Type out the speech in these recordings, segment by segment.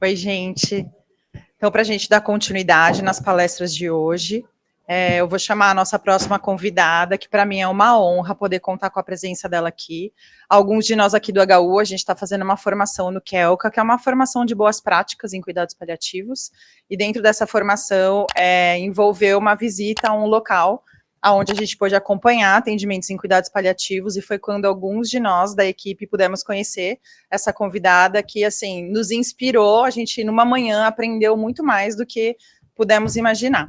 Oi, gente. Então, para a gente dar continuidade nas palestras de hoje, eu vou chamar a nossa próxima convidada, que para mim é uma honra poder contar com a presença dela aqui. Alguns de nós aqui do HU, a gente está fazendo uma formação no KELCA, que é uma formação de boas práticas em cuidados paliativos, e dentro dessa formação envolveu uma visita a um local onde a gente pôde acompanhar atendimentos em cuidados paliativos, e foi quando alguns de nós da equipe pudemos conhecer essa convidada que, assim, nos inspirou. A gente, numa manhã, aprendeu muito mais do que pudemos imaginar.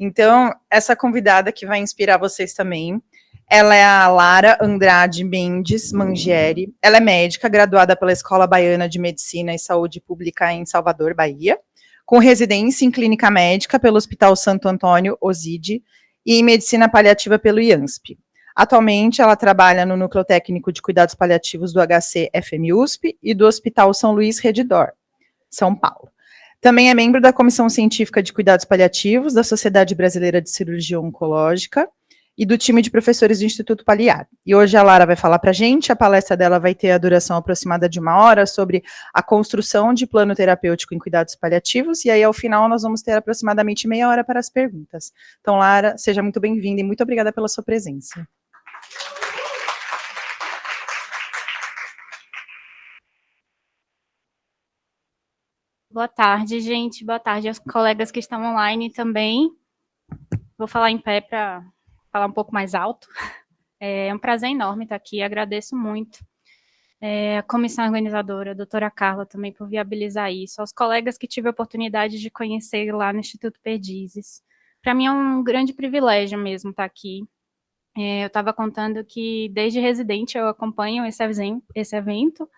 Então, essa convidada que vai inspirar vocês também, ela é a Lara Andrade Mendes Mangieri. Ela é médica, graduada pela Escola Baiana de Medicina e Saúde Pública em Salvador, Bahia, com residência em clínica médica pelo Hospital Santo Antônio, OSID, e em medicina paliativa pelo IANSP. Atualmente, ela trabalha no Núcleo Técnico de Cuidados Paliativos do HC FMUSP e do Hospital São Luís Redidor, São Paulo. Também é membro da Comissão Científica de Cuidados Paliativos da Sociedade Brasileira de Cirurgia Oncológica e do time de professores do Instituto Paliar. E hoje a Lara vai falar para a gente. A palestra dela vai ter a duração aproximada de 1 hora sobre a construção de plano terapêutico em cuidados paliativos, e aí ao final nós vamos ter aproximadamente meia hora para as perguntas. Então, Lara, seja muito bem-vinda e muito obrigada pela sua presença. Boa tarde, gente. Boa tarde aos colegas que estão online também. Vou falar em pé para falar um pouco mais alto. É um prazer enorme estar aqui, agradeço muito a comissão organizadora, a doutora Carla, também por viabilizar isso, aos colegas que tive a oportunidade de conhecer lá no Instituto Perdizes. Para mim é um grande privilégio mesmo estar aqui. Eu estava contando que desde residente eu acompanho esse evento,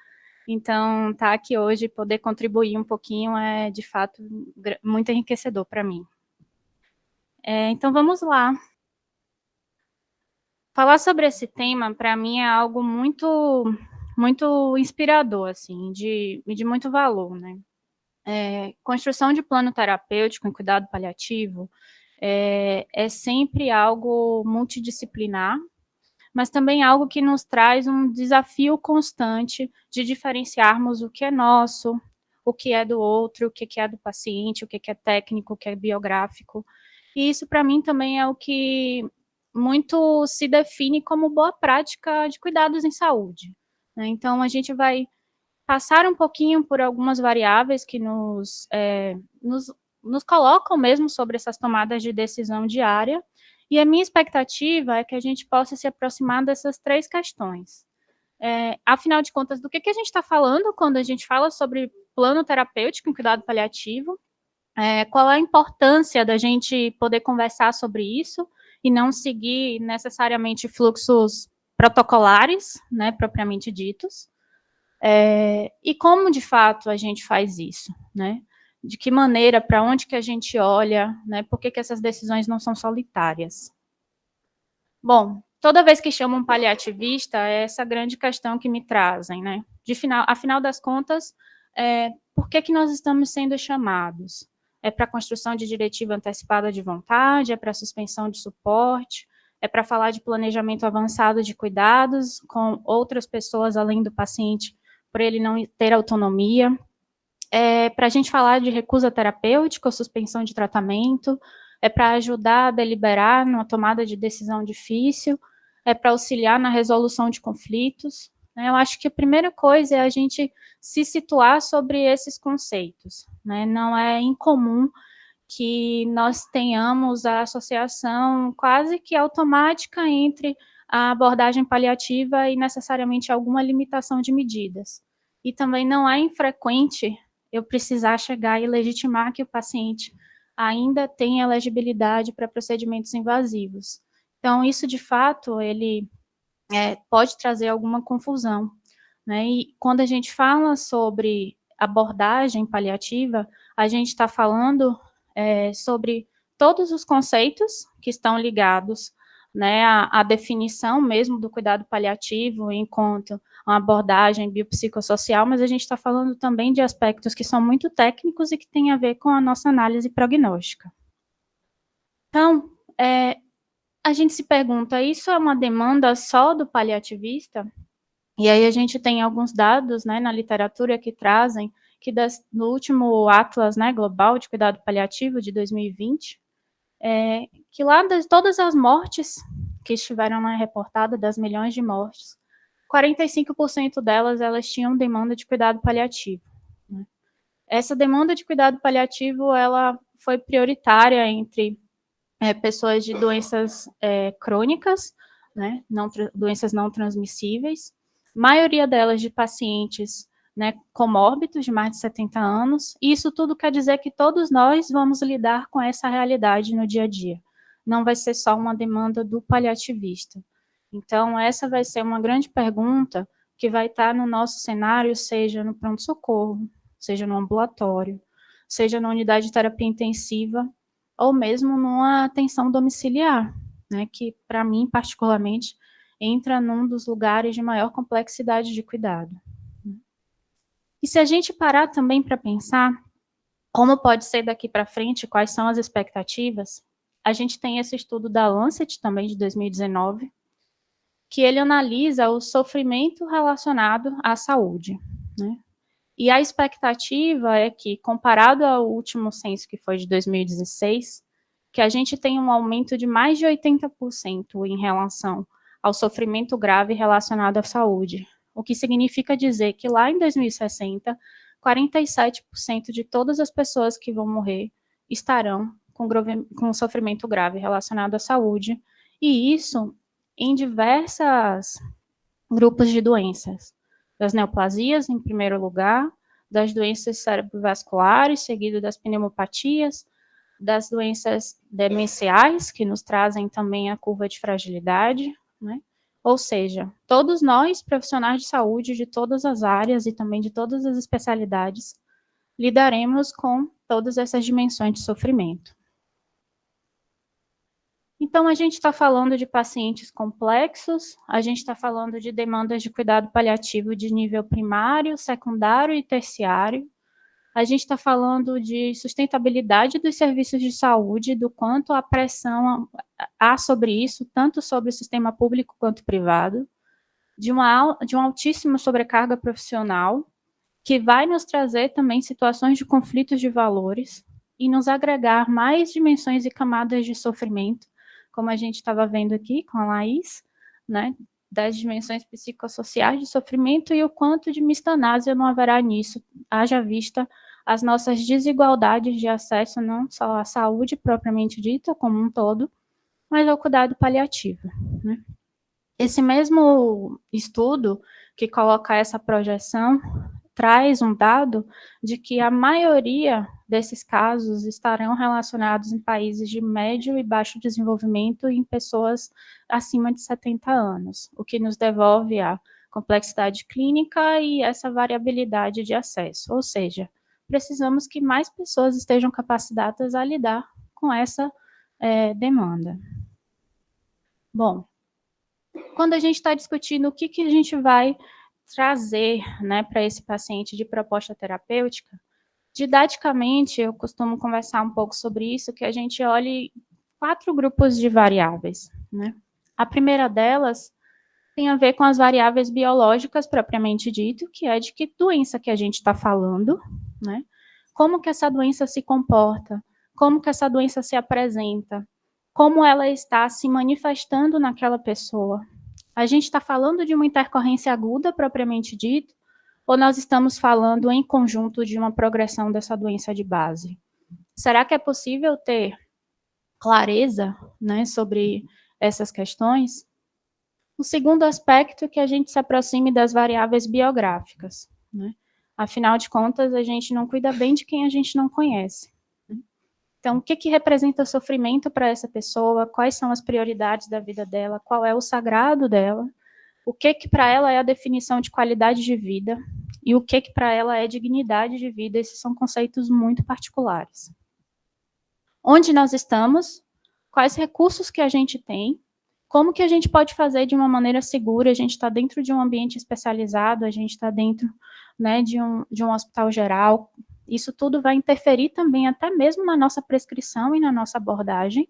então estar aqui hoje e poder contribuir um pouquinho é, de fato, muito enriquecedor para mim. Então vamos lá. Falar sobre esse tema, para mim, é algo muito inspirador, assim, de muito valor, né? Construção de plano terapêutico em cuidado paliativo é sempre algo multidisciplinar, mas também algo que nos traz um desafio constante de diferenciarmos o que é nosso, o que é do outro, o que é do paciente, o que é técnico, o que é biográfico. E isso, para mim, também é o que muito se define como boa prática de cuidados em saúde, né? Então, a gente vai passar um pouquinho por algumas variáveis que nos colocam mesmo sobre essas tomadas de decisão diária, e a minha expectativa é que a gente possa se aproximar dessas 3 questões. Afinal de contas, do que a gente está falando quando a gente fala sobre plano terapêutico em cuidado paliativo? Qual a importância da gente poder conversar sobre isso e não seguir necessariamente fluxos protocolares, né, propriamente ditos? E como, de fato, a gente faz isso, né? De que maneira, para onde que a gente olha, né? Por que essas decisões não são solitárias? Bom, toda vez que chamam um paliativista, é essa grande questão que me trazem, né? Afinal das contas, por que nós estamos sendo chamados? É para a construção de diretiva antecipada de vontade, é para a suspensão de suporte, é para falar de planejamento avançado de cuidados com outras pessoas além do paciente, por ele não ter autonomia, é para a gente falar de recusa terapêutica ou suspensão de tratamento, é para ajudar a deliberar numa tomada de decisão difícil, é para auxiliar na resolução de conflitos. Eu acho que a primeira coisa é a gente se situar sobre esses conceitos, né? Não é incomum que nós tenhamos a associação quase que automática entre a abordagem paliativa e necessariamente alguma limitação de medidas. E também não é infrequente eu precisar chegar e legitimar que o paciente ainda tem elegibilidade para procedimentos invasivos. Então, isso, de fato, ele pode trazer alguma confusão, né? E quando a gente fala sobre abordagem paliativa, a gente está falando sobre todos os conceitos que estão ligados, né, à definição mesmo do cuidado paliativo enquanto uma abordagem biopsicossocial, mas a gente está falando também de aspectos que são muito técnicos e que têm a ver com a nossa análise prognóstica. Então, a gente se pergunta, isso é uma demanda só do paliativista? E aí a gente tem alguns dados, né, na literatura que trazem que no último Atlas, né, Global de Cuidado Paliativo de 2020, que lá de todas as mortes que estiveram lá reportadas, das milhões de mortes, 45% delas, elas tinham demanda de cuidado paliativo. Né? Essa demanda de cuidado paliativo, ela foi prioritária entre pessoas de doenças crônicas, né, doenças não transmissíveis, maioria delas de pacientes, né, comórbidos de mais de 70 anos, e isso tudo quer dizer que todos nós vamos lidar com essa realidade no dia a dia. Não vai ser só uma demanda do paliativista. Então, essa vai ser uma grande pergunta que vai estar no nosso cenário, seja no pronto-socorro, seja no ambulatório, seja na unidade de terapia intensiva, ou mesmo numa atenção domiciliar, né, que, para mim, particularmente, entra num dos lugares de maior complexidade de cuidado. E se a gente parar também para pensar como pode ser daqui para frente, quais são as expectativas, a gente tem esse estudo da Lancet, também de 2019, que ele analisa o sofrimento relacionado à saúde, né? E a expectativa é que, comparado ao último censo, que foi de 2016, que a gente tem um aumento de mais de 80% em relação ao sofrimento grave relacionado à saúde, o que significa dizer que lá em 2060, 47% de todas as pessoas que vão morrer estarão com sofrimento grave relacionado à saúde, e isso em diversos grupos de doenças, das neoplasias, em primeiro lugar, das doenças cerebrovasculares, seguido das pneumopatias, das doenças demenciais, que nos trazem também a curva de fragilidade, né? Ou seja, todos nós, profissionais de saúde de todas as áreas e também de todas as especialidades, lidaremos com todas essas dimensões de sofrimento. Então, a gente está falando de pacientes complexos, a gente está falando de demandas de cuidado paliativo de nível primário, secundário e terciário. A gente está falando de sustentabilidade dos serviços de saúde, do quanto a pressão há sobre isso, tanto sobre o sistema público quanto privado, de uma altíssima sobrecarga profissional, que vai nos trazer também situações de conflitos de valores e nos agregar mais dimensões e camadas de sofrimento, como a gente estava vendo aqui com a Laís, né, das dimensões psicossociais de sofrimento e o quanto de mistanásia não haverá nisso, haja vista as nossas desigualdades de acesso não só à saúde propriamente dita, como um todo, mas ao cuidado paliativo. Né? Esse mesmo estudo que coloca essa projeção traz um dado de que a maioria desses casos estarão relacionados em países de médio e baixo desenvolvimento e em pessoas acima de 70 anos, o que nos devolve a complexidade clínica e essa variabilidade de acesso, ou seja, precisamos que mais pessoas estejam capacitadas a lidar com essa demanda. Bom, quando a gente está discutindo o que a gente vai trazer, né, para esse paciente de proposta terapêutica, didaticamente, eu costumo conversar um pouco sobre isso, que a gente olhe 4 grupos de variáveis. Né? A primeira delas tem a ver com as variáveis biológicas, propriamente dito, que é de que doença que a gente está falando, né? Como que essa doença se comporta, como que essa doença se apresenta, como ela está se manifestando naquela pessoa. A gente está falando de uma intercorrência aguda, propriamente dito, ou nós estamos falando em conjunto de uma progressão dessa doença de base? Será que é possível ter clareza, né, sobre essas questões? O segundo aspecto é que a gente se aproxime das variáveis biográficas. Né? Afinal de contas, a gente não cuida bem de quem a gente não conhece. Então, o que representa sofrimento para essa pessoa? Quais são as prioridades da vida dela? Qual é o sagrado dela? O que para ela é a definição de qualidade de vida? E o que para ela é dignidade de vida? Esses são conceitos muito particulares. Onde nós estamos? Quais recursos que a gente tem? Como que a gente pode fazer de uma maneira segura? A gente está dentro de um ambiente especializado, a gente está dentro, né, de um hospital geral. Isso tudo vai interferir também até mesmo na nossa prescrição e na nossa abordagem.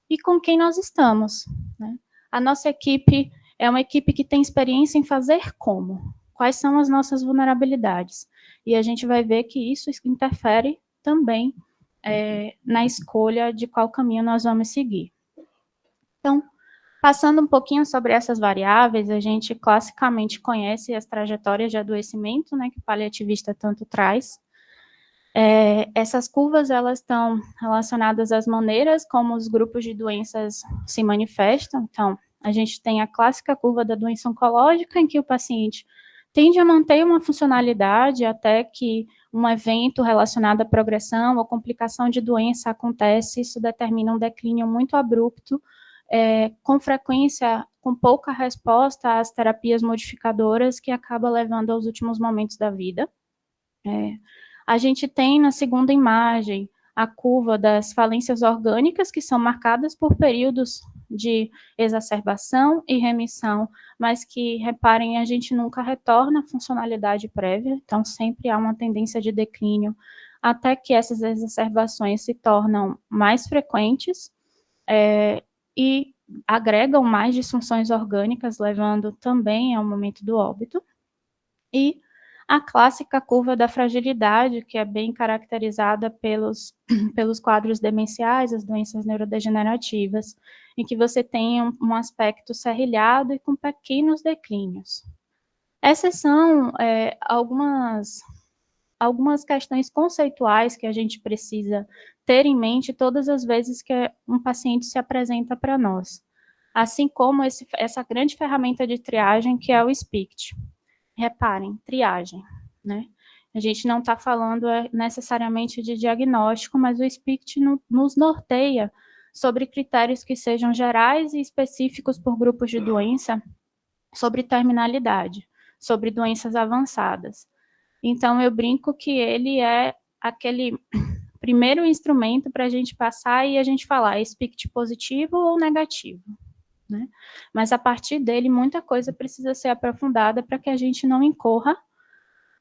E com quem nós estamos. Né? A nossa equipe é uma equipe que tem experiência em fazer como? quais são as nossas vulnerabilidades. E a gente vai ver que isso interfere também na escolha de qual caminho nós vamos seguir. Então, passando um pouquinho sobre essas variáveis, a gente classicamente conhece as trajetórias de adoecimento, né, que o paliativista tanto traz. Essas curvas, elas estão relacionadas às maneiras como os grupos de doenças se manifestam. Então, a gente tem a clássica curva da doença oncológica, em que o paciente tende a manter uma funcionalidade até que um evento relacionado à progressão ou complicação de doença acontece, isso determina um declínio muito abrupto, com frequência, com pouca resposta às terapias modificadoras, que acaba levando aos últimos momentos da vida. A gente tem na segunda imagem a curva das falências orgânicas, que são marcadas por períodos de exacerbação e remissão, mas que, reparem, a gente nunca retorna à funcionalidade prévia, então sempre há uma tendência de declínio, até que essas exacerbações se tornam mais frequentes, e agregam mais disfunções orgânicas, levando também ao momento do óbito. E a clássica curva da fragilidade, que é bem caracterizada pelos quadros demenciais, as doenças neurodegenerativas, em que você tem um aspecto serrilhado e com pequenos declínios. Essas são algumas questões conceituais que a gente precisa ter em mente todas as vezes que um paciente se apresenta para nós, assim como essa grande ferramenta de triagem que é o SPICT. Reparem, triagem, né? A gente não está falando necessariamente de diagnóstico, mas o SPICT nos norteia sobre critérios que sejam gerais e específicos por grupos de doença, sobre terminalidade, sobre doenças avançadas. Então, eu brinco que ele é aquele primeiro instrumento para a gente passar e a gente falar SPICT positivo ou negativo, né? Mas, a partir dele, muita coisa precisa ser aprofundada para que a gente não incorra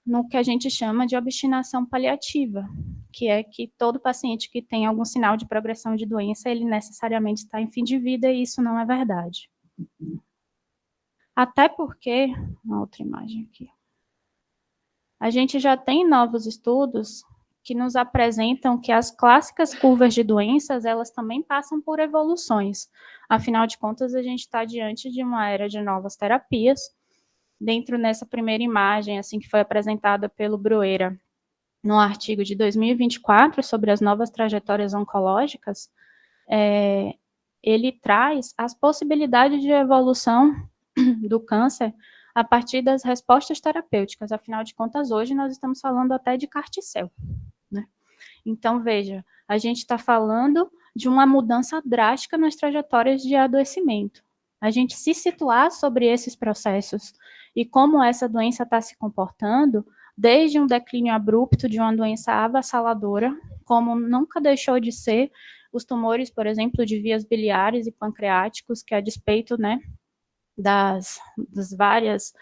no que a gente chama de obstinação paliativa, que é que todo paciente que tem algum sinal de progressão de doença, ele necessariamente está em fim de vida, e isso não é verdade. Até porque, uma outra imagem aqui, a gente já tem novos estudos que nos apresentam que as clássicas curvas de doenças, elas também passam por evoluções. Afinal de contas, a gente está diante de uma era de novas terapias. Dentro nessa primeira imagem, assim, que foi apresentada pelo Bruera no artigo de 2024 sobre as novas trajetórias oncológicas, ele traz as possibilidades de evolução do câncer a partir das respostas terapêuticas. Afinal de contas, hoje nós estamos falando até de CAR-T-cell, né? Então, veja, a gente está falando de uma mudança drástica nas trajetórias de adoecimento. A gente se situar sobre esses processos e como essa doença está se comportando, desde um declínio abrupto de uma doença avassaladora, como nunca deixou de ser os tumores, por exemplo, de vias biliares e pancreáticos, que a despeito, né, das várias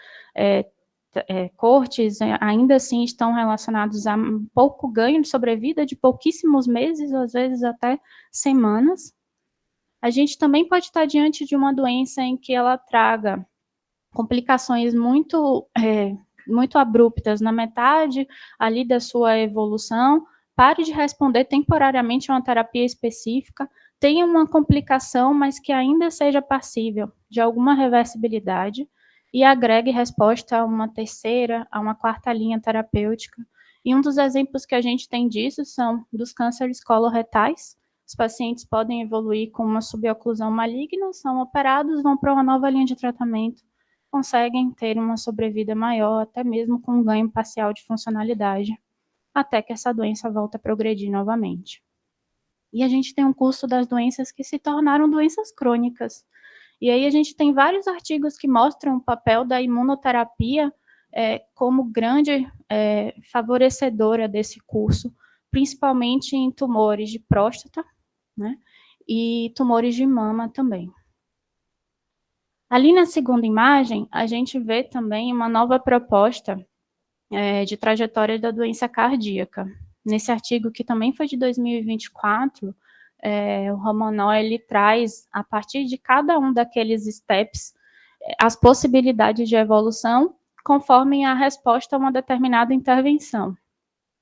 cortes, ainda assim estão relacionados a um pouco ganho de sobrevida de pouquíssimos meses, às vezes até semanas. A gente também pode estar diante de uma doença em que ela traga complicações muito abruptas na metade ali da sua evolução, pare de responder temporariamente a uma terapia específica, tenha uma complicação, mas que ainda seja passível de alguma reversibilidade, e agregue resposta a uma terceira, a uma quarta linha terapêutica. E um dos exemplos que a gente tem disso são dos cânceres coloretais. Os pacientes podem evoluir com uma suboclusão maligna, são operados, vão para uma nova linha de tratamento, conseguem ter uma sobrevida maior, até mesmo com um ganho parcial de funcionalidade, até que essa doença volta a progredir novamente. E a gente tem um curso das doenças que se tornaram doenças crônicas. E aí a gente tem vários artigos que mostram o papel da imunoterapia como grande favorecedora desse curso, principalmente em tumores de próstata, né, e tumores de mama também. Ali na segunda imagem, a gente vê também uma nova proposta de trajetória da doença cardíaca. Nesse artigo, que também foi de 2024, o Romanó, ele traz, a partir de cada um daqueles steps, as possibilidades de evolução, conforme a resposta a uma determinada intervenção.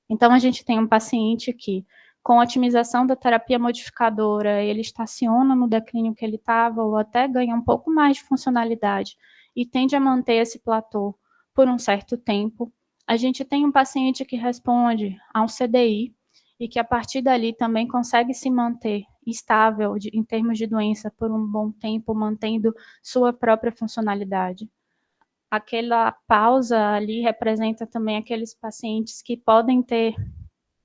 Então, a gente tem um paciente que, com a otimização da terapia modificadora, ele estaciona no declínio que ele estava, ou até ganha um pouco mais de funcionalidade, e tende a manter esse platô por um certo tempo. A gente tem um paciente que responde a um CDI, e que a partir dali também consegue se manter estável em termos de doença por um bom tempo, mantendo sua própria funcionalidade. Aquela pausa ali representa também aqueles pacientes que podem ter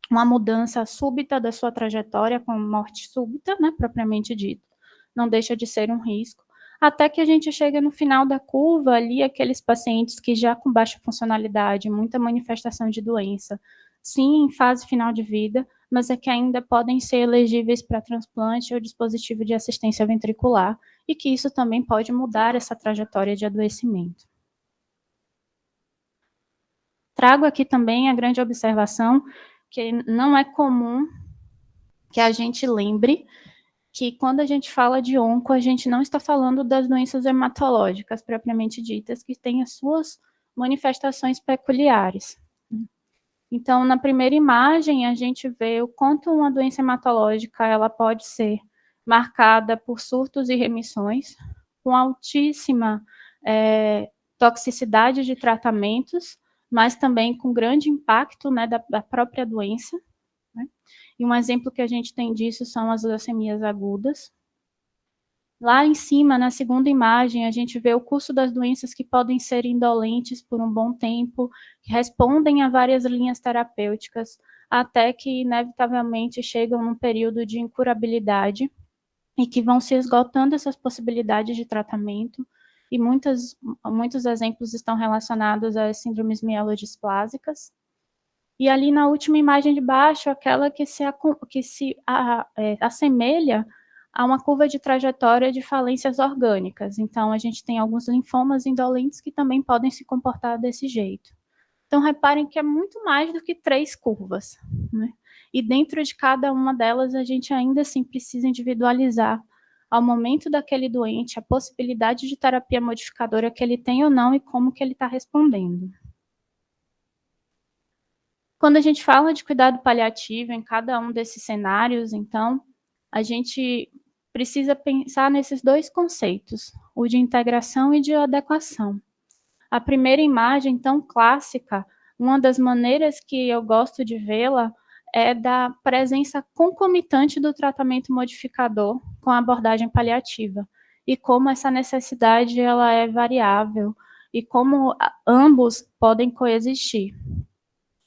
uma mudança súbita da sua trajetória, com morte súbita, né, propriamente dito. Não deixa de ser um risco. Até que a gente chega no final da curva ali, aqueles pacientes que já com baixa funcionalidade, muita manifestação de doença, sim, em fase final de vida, mas é que ainda podem ser elegíveis para transplante ou dispositivo de assistência ventricular, e que isso também pode mudar essa trajetória de adoecimento. Trago aqui também a grande observação que não é comum que a gente lembre que quando a gente fala de onco, a gente não está falando das doenças hematológicas propriamente ditas, que têm as suas manifestações peculiares. Então, na primeira imagem, a gente vê o quanto uma doença hematológica ela pode ser marcada por surtos e remissões, com altíssima toxicidade de tratamentos, mas também com grande impacto, né, da própria doença. Né? E um exemplo que a gente tem disso são as leucemias agudas. Lá em cima, na segunda imagem, a gente vê o curso das doenças que podem ser indolentes por um bom tempo, que respondem a várias linhas terapêuticas, até que, inevitavelmente, chegam num período de incurabilidade e que vão se esgotando essas possibilidades de tratamento, e muitos exemplos estão relacionados às síndromes mielodisplásicas. E ali na última imagem de baixo, aquela que se assemelha a uma curva de trajetória de falências orgânicas. Então, a gente tem alguns linfomas indolentes que também podem se comportar desse jeito. Então, reparem que é muito mais do que 3 curvas, né? E dentro de cada uma delas, a gente ainda assim precisa individualizar ao momento daquele doente a possibilidade de terapia modificadora que ele tem ou não e como que ele está respondendo. Quando a gente fala de cuidado paliativo em cada um desses cenários, então, a gente precisa pensar nesses 2 conceitos, o de integração e de adequação. A primeira imagem, tão clássica, uma das maneiras que eu gosto de vê-la é da presença concomitante do tratamento modificador com a abordagem paliativa, e como essa necessidade ela é variável, e como ambos podem coexistir.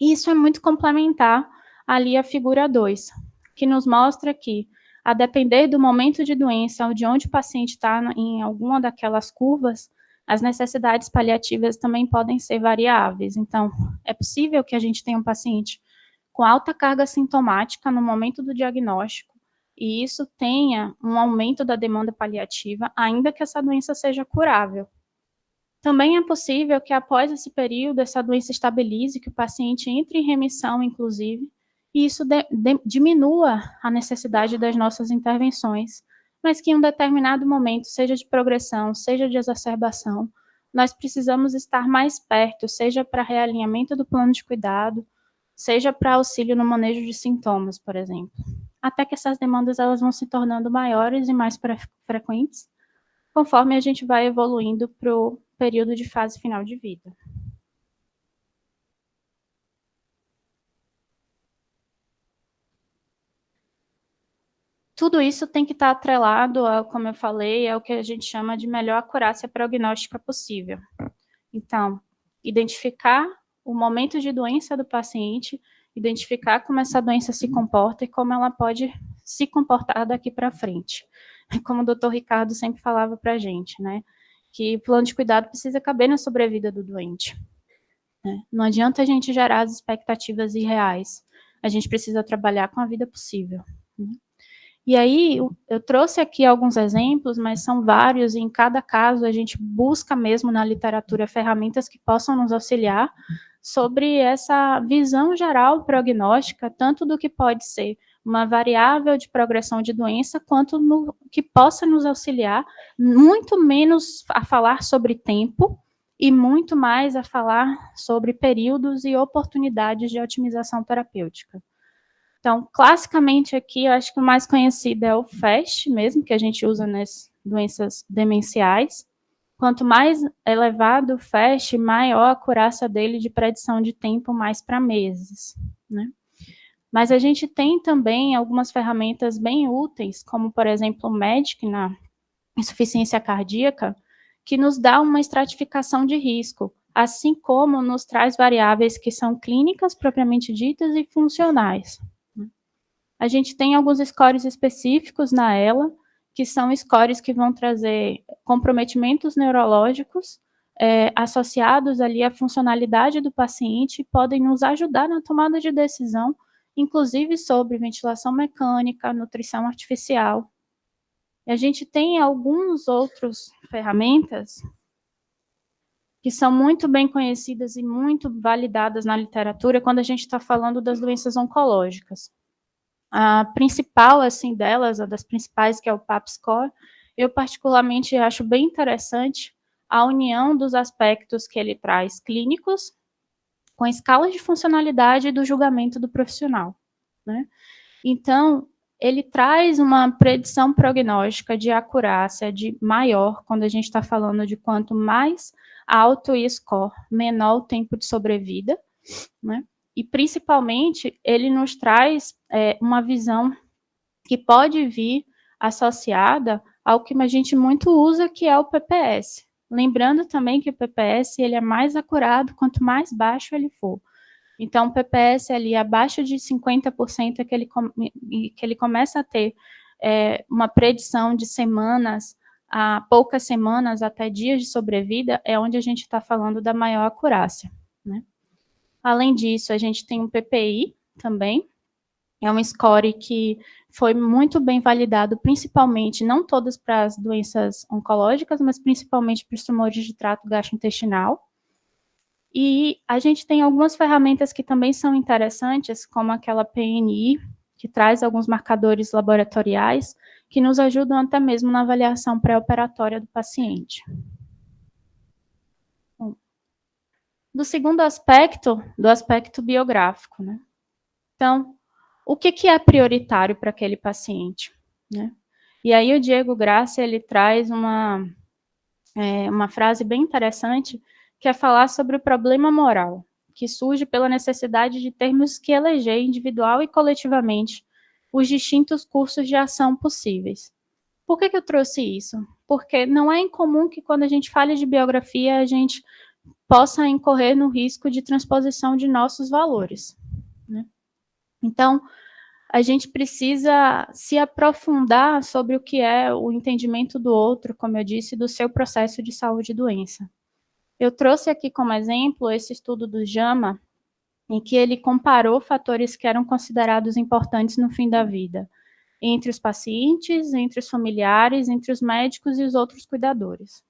E isso é muito complementar ali a figura 2, que nos mostra que, a depender do momento de doença ou de onde o paciente está em alguma daquelas curvas, as necessidades paliativas também podem ser variáveis. Então, é possível que a gente tenha um paciente com alta carga sintomática no momento do diagnóstico, e isso tenha um aumento da demanda paliativa, ainda que essa doença seja curável. Também é possível que após esse período, essa doença estabilize, que o paciente entre em remissão, inclusive, e isso diminua a necessidade das nossas intervenções, mas que em um determinado momento, seja de progressão, seja de exacerbação, nós precisamos estar mais perto, seja para realinhamento do plano de cuidado, seja para auxílio no manejo de sintomas, por exemplo. Até que essas demandas elas vão se tornando maiores e mais frequentes, conforme a gente vai evoluindo para o período de fase final de vida. Tudo isso tem que estar atrelado, como eu falei, ao que a gente chama de melhor acurácia prognóstica possível. Então, identificar o momento de doença do paciente, identificar como essa doença se comporta e como ela pode se comportar daqui para frente. Como o doutor Ricardo sempre falava para a gente, né? Que o plano de cuidado precisa caber na sobrevida do doente. Né? Não adianta a gente gerar as expectativas irreais. A gente precisa trabalhar com a vida possível. Né? E aí, eu trouxe aqui alguns exemplos, mas são vários, e em cada caso a gente busca mesmo na literatura ferramentas que possam nos auxiliar sobre essa visão geral prognóstica, tanto do que pode ser uma variável de progressão de doença, quanto no que possa nos auxiliar, muito menos a falar sobre tempo e muito mais a falar sobre períodos e oportunidades de otimização terapêutica. Então, classicamente aqui, eu acho que o mais conhecido é o FAST mesmo, que a gente usa nas doenças demenciais. Quanto mais elevado o FAST, maior a acurácia dele de predição de tempo, mais para meses, né? Mas a gente tem também algumas ferramentas bem úteis, como, por exemplo, o MEDIC na insuficiência cardíaca, que nos dá uma estratificação de risco, assim como nos traz variáveis que são clínicas propriamente ditas e funcionais. A gente tem alguns scores específicos na ELA, que são scores que vão trazer comprometimentos neurológicos associados ali à funcionalidade do paciente, podem nos ajudar na tomada de decisão, inclusive sobre ventilação mecânica, nutrição artificial. E a gente tem algumas outras ferramentas que são muito bem conhecidas e muito validadas na literatura quando a gente está falando das doenças oncológicas. A principal, assim, delas, a das principais, que é o PAP-score, eu particularmente acho bem interessante a união dos aspectos que ele traz clínicos com escalas de funcionalidade do julgamento do profissional, né? Então, ele traz uma predição prognóstica de acurácia de maior, quando a gente está falando de quanto mais alto o score, menor o tempo de sobrevida, né? E, principalmente, ele nos traz uma visão que pode vir associada ao que a gente muito usa, que é o PPS. Lembrando também que o PPS ele é mais acurado quanto mais baixo ele for. Então, o PPS ali abaixo de 50% é que ele começa a ter uma predição de semanas a poucas semanas até dias de sobrevida, é onde a gente está falando da maior acurácia, né? Além disso, a gente tem um PPI também, é um score que foi muito bem validado, principalmente, não todas para as doenças oncológicas, mas principalmente para os tumores de trato gastrointestinal. E a gente tem algumas ferramentas que também são interessantes, como aquela PNI, que traz alguns marcadores laboratoriais, que nos ajudam até mesmo na avaliação pré-operatória do paciente. Bom, do segundo aspecto, do aspecto biográfico, né? Então, o que é prioritário para aquele paciente, né? E aí o Diego Graça, ele traz uma frase bem interessante, que é falar sobre o problema moral, que surge pela necessidade de termos que eleger individual e coletivamente os distintos cursos de ação possíveis. Por que eu trouxe isso? Porque não é incomum que quando a gente fale de biografia, a gente possa incorrer no risco de transposição de nossos valores, né? Então, a gente precisa se aprofundar sobre o que é o entendimento do outro, como eu disse, do seu processo de saúde e doença. Eu trouxe aqui como exemplo esse estudo do JAMA, em que ele comparou fatores que eram considerados importantes no fim da vida, entre os pacientes, entre os familiares, entre os médicos e os outros cuidadores.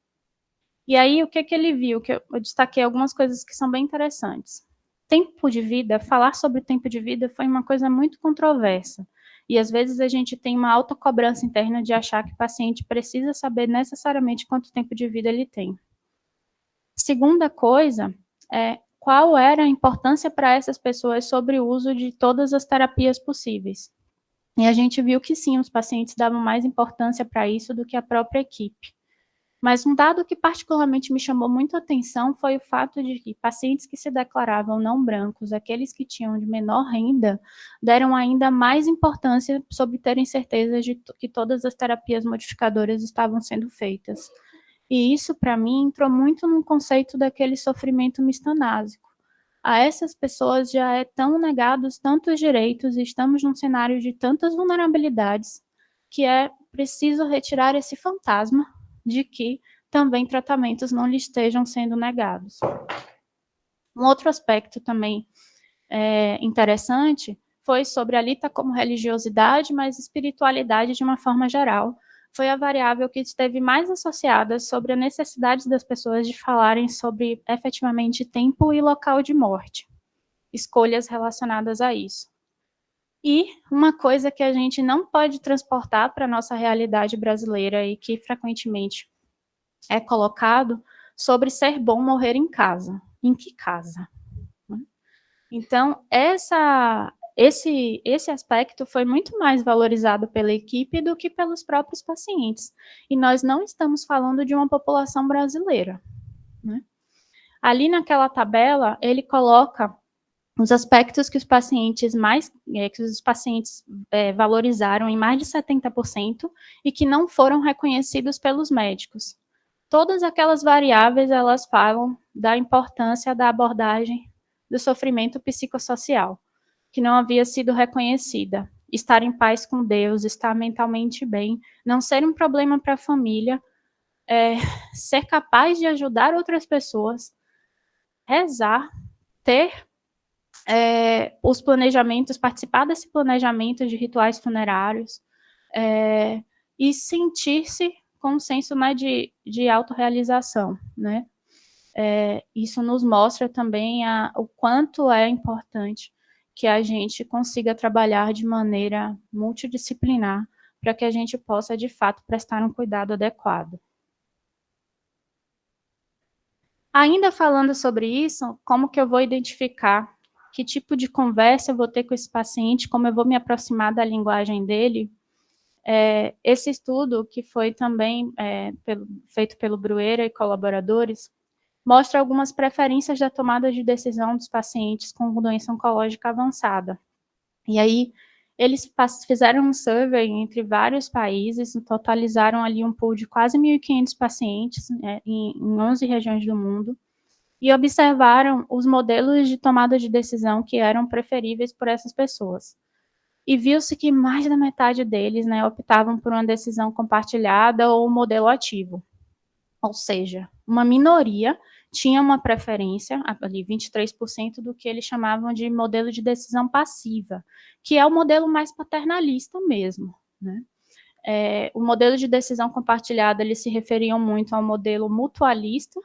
E aí, o que ele viu? Que eu destaquei algumas coisas que são bem interessantes. Tempo de vida, falar sobre tempo de vida foi uma coisa muito controversa. E às vezes a gente tem uma autocobrança interna de achar que o paciente precisa saber necessariamente quanto tempo de vida ele tem. Segunda coisa é qual era a importância para essas pessoas sobre o uso de todas as terapias possíveis. E a gente viu que sim, os pacientes davam mais importância para isso do que a própria equipe. Mas um dado que particularmente me chamou muito a atenção foi o fato de que pacientes que se declaravam não brancos, aqueles que tinham de menor renda, deram ainda mais importância sobre terem certeza de que todas as terapias modificadoras estavam sendo feitas. E isso, para mim, entrou muito no conceito daquele sofrimento mistanásico. A essas pessoas já é tão negados tantos direitos e estamos num cenário de tantas vulnerabilidades que é preciso retirar esse fantasma de que também tratamentos não lhe estejam sendo negados. Um outro aspecto também interessante foi sobre a lita como religiosidade, mas espiritualidade de uma forma geral. Foi a variável que esteve mais associada sobre a necessidade das pessoas de falarem sobre efetivamente tempo e local de morte, escolhas relacionadas a isso. E uma coisa que a gente não pode transportar para a nossa realidade brasileira e que frequentemente é colocado sobre ser bom morrer em casa. Em que casa? Então, esse aspecto foi muito mais valorizado pela equipe do que pelos próprios pacientes. E nós não estamos falando de uma população brasileira, né? Ali naquela tabela, ele coloca os aspectos que os pacientes valorizaram em mais de 70% e que não foram reconhecidos pelos médicos. Todas aquelas variáveis, elas falam da importância da abordagem do sofrimento psicossocial, que não havia sido reconhecida. Estar em paz com Deus, estar mentalmente bem, não ser um problema para a família, ser capaz de ajudar outras pessoas, rezar, ter os planejamentos, participar desse planejamento de rituais funerários, e sentir-se com um senso, né, de autorrealização, né? Isso nos mostra também o quanto é importante que a gente consiga trabalhar de maneira multidisciplinar para que a gente possa, de fato, prestar um cuidado adequado. Ainda falando sobre isso, como que eu vou identificar que tipo de conversa eu vou ter com esse paciente, como eu vou me aproximar da linguagem dele? Esse estudo, que foi também feito pelo Bruera e colaboradores, mostra algumas preferências da tomada de decisão dos pacientes com doença oncológica avançada. E aí, eles fizeram um survey entre vários países, totalizaram ali um pool de quase 1.500 pacientes, em 11 regiões do mundo, e observaram os modelos de tomada de decisão que eram preferíveis por essas pessoas. E viu-se que mais da metade deles, né, optavam por uma decisão compartilhada ou um modelo ativo. Ou seja, uma minoria tinha uma preferência, ali 23%, do que eles chamavam de modelo de decisão passiva, que é o modelo mais paternalista mesmo, né? O modelo de decisão compartilhada, eles se referiam muito ao modelo mutualista,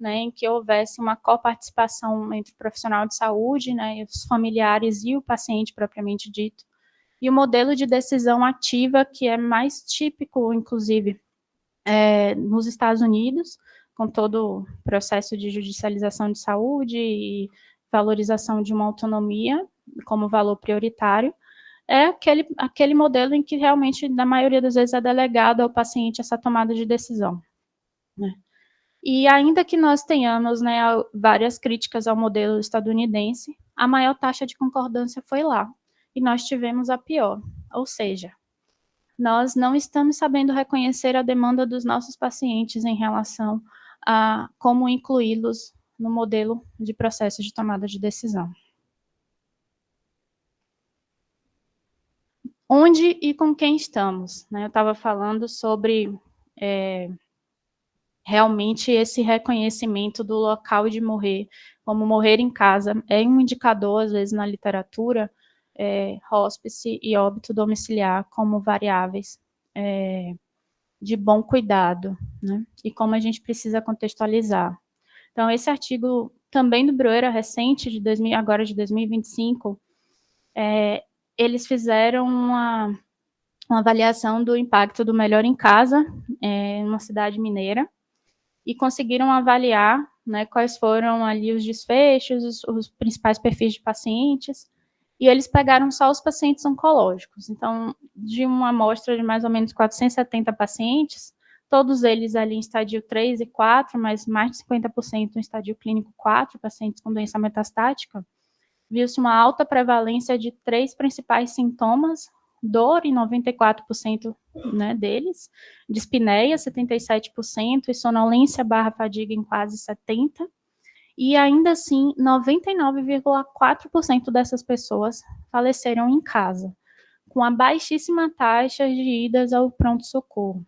né, em que houvesse uma coparticipação entre o profissional de saúde, né, os familiares e o paciente propriamente dito, e o modelo de decisão ativa, que é mais típico, inclusive, nos Estados Unidos, com todo o processo de judicialização de saúde e valorização de uma autonomia como valor prioritário, é aquele modelo em que realmente, na maioria das vezes, é delegado ao paciente essa tomada de decisão, né? E ainda que nós tenhamos, né, várias críticas ao modelo estadunidense, a maior taxa de concordância foi lá, e nós tivemos a pior, ou seja, nós não estamos sabendo reconhecer a demanda dos nossos pacientes em relação a como incluí-los no modelo de processo de tomada de decisão. Onde e com quem estamos, né? Eu estava falando sobre realmente esse reconhecimento do local de morrer, como morrer em casa, é um indicador, às vezes, na literatura, hóspice e óbito domiciliar como variáveis de bom cuidado, né? E como a gente precisa contextualizar. Então, esse artigo também do Bruera, recente, agora de 2025, eles fizeram uma avaliação do impacto do Melhor em Casa, em uma cidade mineira, e conseguiram avaliar, né, quais foram ali os desfechos, os principais perfis de pacientes, e eles pegaram só os pacientes oncológicos. Então, de uma amostra de mais ou menos 470 pacientes, todos eles ali em estadio 3 e 4, mas mais de 50% em estadio clínico 4, pacientes com doença metastática, viu-se uma alta prevalência de 3 principais sintomas: dor em 94%, né, deles, dispneia 77% e sonolência / fadiga em quase 70%, e ainda assim 99,4% dessas pessoas faleceram em casa, com a baixíssima taxa de idas ao pronto-socorro.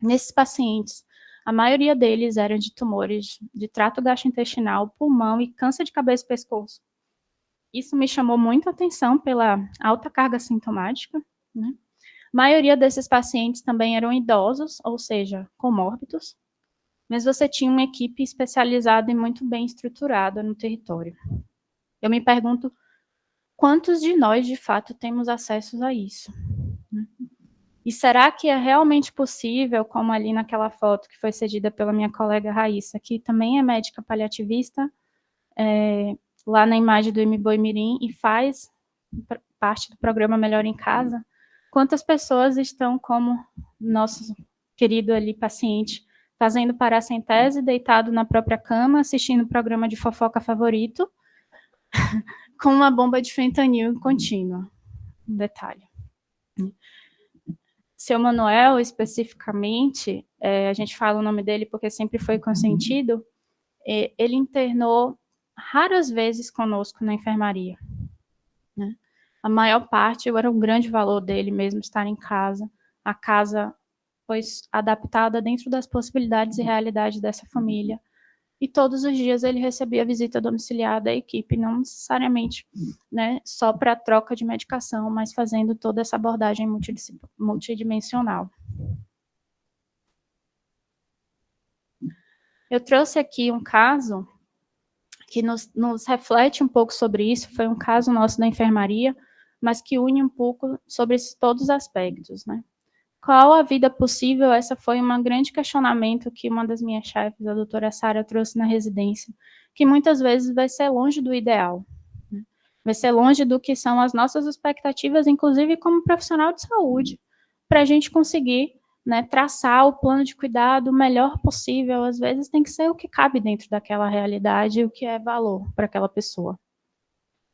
Nesses pacientes, a maioria deles eram de tumores de trato gastrointestinal, pulmão e câncer de cabeça e pescoço. Isso me chamou muito a atenção pela alta carga sintomática, né? A maioria desses pacientes também eram idosos, ou seja, comórbidos, mas você tinha uma equipe especializada e muito bem estruturada no território. Eu me pergunto, quantos de nós, de fato, temos acesso a isso, né? E será que é realmente possível, como ali naquela foto que foi cedida pela minha colega Raíssa, que também é médica paliativista, lá na imagem do Mboimirim, e faz parte do programa Melhor em Casa, quantas pessoas estão como nosso querido ali paciente, fazendo paracentese, deitado na própria cama, assistindo o programa de fofoca favorito, com uma bomba de fentanil contínua. Um detalhe. Seu Manuel, especificamente, a gente fala o nome dele porque sempre foi consentido, ele internou raras vezes conosco na enfermaria, né? A maior parte era um grande valor dele mesmo estar em casa. A casa foi adaptada dentro das possibilidades e realidades dessa família. E todos os dias ele recebia visita domiciliar da equipe, não necessariamente, né, só para troca de medicação, mas fazendo toda essa abordagem multidimensional. Eu trouxe aqui um caso que nos reflete um pouco sobre isso, foi um caso nosso da enfermaria, mas que une um pouco sobre todos os aspectos, né? Qual a vida possível? Essa foi um grande questionamento que uma das minhas chefes, a doutora Sara, trouxe na residência, que muitas vezes vai ser longe do ideal, né? Vai ser longe do que são as nossas expectativas, inclusive como profissional de saúde, para a gente conseguir, né, traçar o plano de cuidado o melhor possível. Às vezes tem que ser o que cabe dentro daquela realidade, o que é valor para aquela pessoa.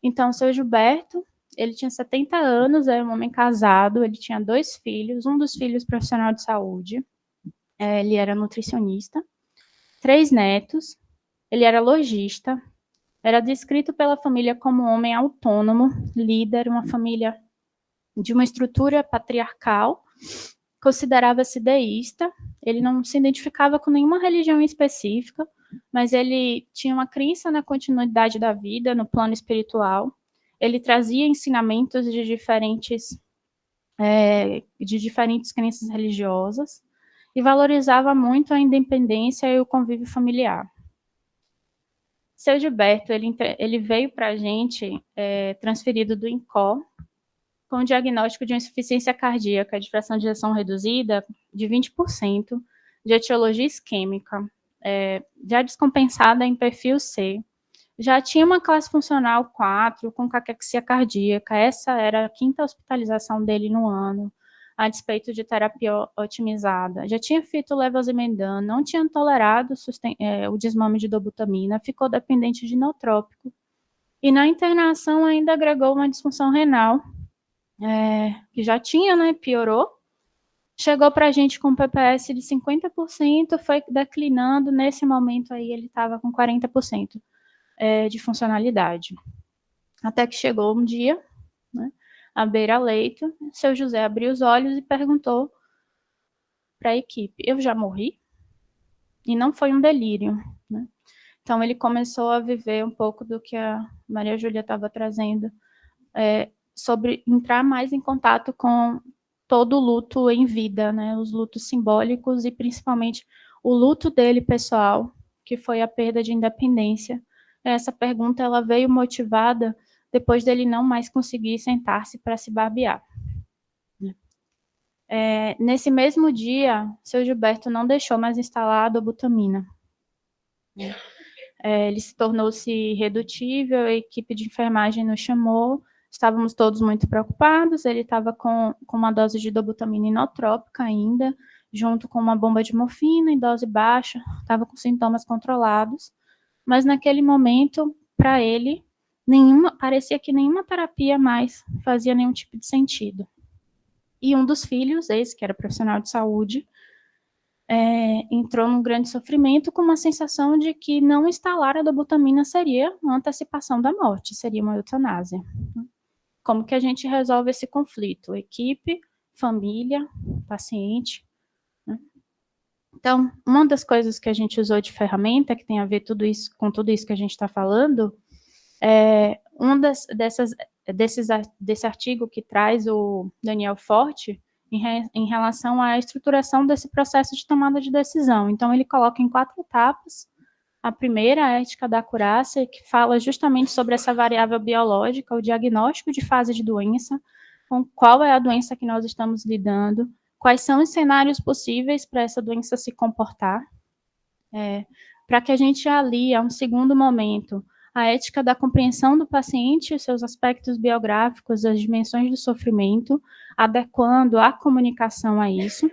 Então, o seu Gilberto, ele tinha 70 anos, era um homem casado, ele tinha 2 filhos, um dos filhos profissional de saúde, ele era nutricionista, 3 netos, ele era lojista, era descrito pela família como um homem autônomo, líder, uma família de uma estrutura patriarcal, considerava-se deísta, ele não se identificava com nenhuma religião específica, mas ele tinha uma crença na continuidade da vida, no plano espiritual. Ele trazia ensinamentos de diferentes crenças religiosas e valorizava muito a independência e o convívio familiar. Seu Gilberto, ele veio para a gente transferido do INCOR, com o diagnóstico de insuficiência cardíaca de fração de ejeção reduzida de 20%, de etiologia isquêmica, já descompensada em perfil C, já tinha uma classe funcional 4, com caquexia cardíaca, essa era a 5ª hospitalização dele no ano, a despeito de terapia otimizada, já tinha feito levosimendan, não tinha tolerado o desmame de dobutamina, ficou dependente de inotrópico, e na internação ainda agregou uma disfunção renal, que já tinha, né, piorou, chegou para a gente com PPS de 50%, foi declinando, nesse momento aí ele estava com 40% de funcionalidade. Até que chegou um dia, né, à beira-leito, seu José abriu os olhos e perguntou para a equipe, eu já morri? E não foi um delírio, né? Então ele começou a viver um pouco do que a Maria Júlia estava trazendo, sobre entrar mais em contato com todo o luto em vida, né, os lutos simbólicos e principalmente o luto dele pessoal, que foi a perda de independência. Essa pergunta ela veio motivada depois dele não mais conseguir sentar-se para se barbear. Nesse mesmo dia, seu Gilberto não deixou mais instalar a dobutamina. Ele se tornou-se irredutível, a equipe de enfermagem nos chamou, estávamos todos muito preocupados, ele estava com uma dose de dobutamina inotrópica ainda, junto com uma bomba de morfina em dose baixa, estava com sintomas controlados, mas naquele momento, para ele, parecia que nenhuma terapia mais fazia nenhum tipo de sentido. E um dos filhos, esse que era profissional de saúde, entrou num grande sofrimento com uma sensação de que não instalar a dobutamina seria uma antecipação da morte, seria uma eutanásia. Como que a gente resolve esse conflito? Equipe, família, paciente, né? Então, uma das coisas que a gente usou de ferramenta, que tem a ver com tudo isso que a gente está falando, desse artigo que traz o Daniel Forte, em relação à estruturação desse processo de tomada de decisão. Então, ele coloca em 4 etapas. A primeira, a ética da acurácia, que fala justamente sobre essa variável biológica, o diagnóstico de fase de doença, com qual é a doença que nós estamos lidando, quais são os cenários possíveis para essa doença se comportar, para que a gente alie, a um segundo momento, a ética da compreensão do paciente, os seus aspectos biográficos, as dimensões do sofrimento, adequando a comunicação a isso.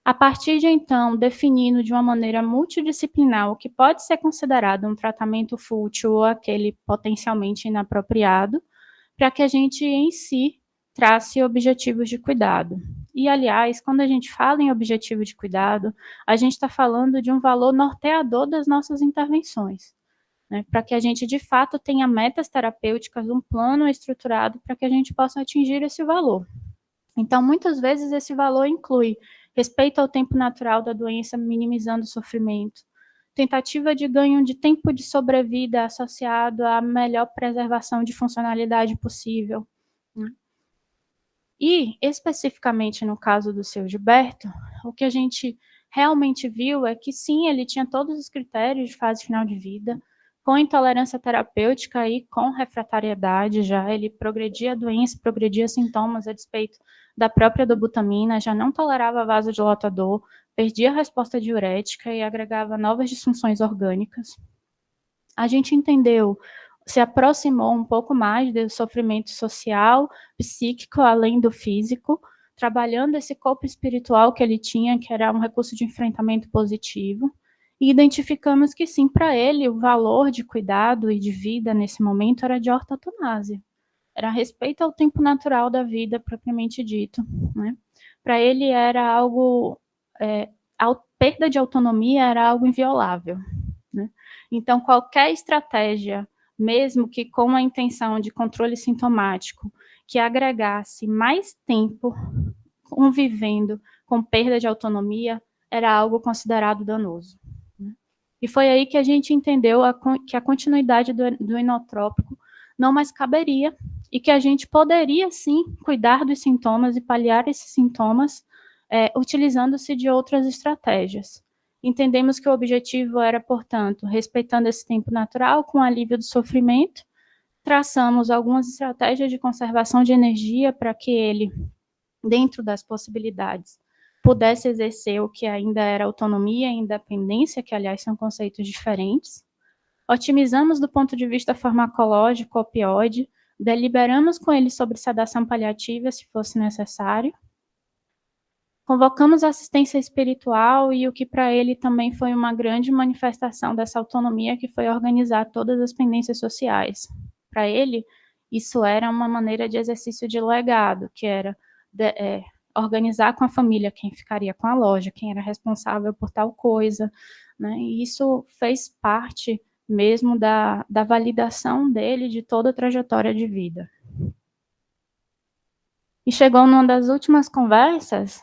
A partir de então, definindo de uma maneira multidisciplinar o que pode ser considerado um tratamento fútil ou aquele potencialmente inapropriado, para que a gente, em si, trace objetivos de cuidado. E, aliás, quando a gente fala em objetivo de cuidado, a gente está falando de um valor norteador das nossas intervenções, né, para que a gente, de fato, tenha metas terapêuticas, um plano estruturado para que a gente possa atingir esse valor. Então, muitas vezes, esse valor inclui respeito ao tempo natural da doença, minimizando o sofrimento, tentativa de ganho de tempo de sobrevida associado à melhor preservação de funcionalidade possível. E, especificamente no caso do seu Gilberto, o que a gente realmente viu é que, sim, ele tinha todos os critérios de fase final de vida, com intolerância terapêutica e com refratariedade já, ele progredia a doença, progredia sintomas a despeito da própria dobutamina, já não tolerava vasodilatador, perdia a resposta diurética e agregava novas disfunções orgânicas. A gente entendeu, se aproximou um pouco mais do sofrimento social, psíquico, além do físico, trabalhando esse corpo espiritual que ele tinha, que era um recurso de enfrentamento positivo, e identificamos que sim, para ele, o valor de cuidado e de vida nesse momento era de ortotonásia. Era respeito ao tempo natural da vida, propriamente dito, né? Para ele era algo, a perda de autonomia era algo inviolável, né? Então, qualquer estratégia, mesmo que com a intenção de controle sintomático, que agregasse mais tempo convivendo com perda de autonomia, era algo considerado danoso. E foi aí que a gente entendeu que a continuidade do inotrópico não mais caberia e que a gente poderia, sim, cuidar dos sintomas e paliar esses sintomas utilizando-se de outras estratégias. Entendemos que o objetivo era, portanto, respeitando esse tempo natural com alívio do sofrimento, traçamos algumas estratégias de conservação de energia para que ele, dentro das possibilidades, pudesse exercer o que ainda era autonomia e independência, que, aliás, são conceitos diferentes. Otimizamos do ponto de vista farmacológico o opioide, deliberamos com ele sobre sedação paliativa, se fosse necessário. Convocamos assistência espiritual e o que para ele também foi uma grande manifestação dessa autonomia, que foi organizar todas as pendências sociais. Para ele, isso era uma maneira de exercício de legado, que era organizar com a família quem ficaria com a loja, quem era responsável por tal coisa, né? E isso fez parte mesmo da validação dele de toda a trajetória de vida. E chegou numa das últimas conversas,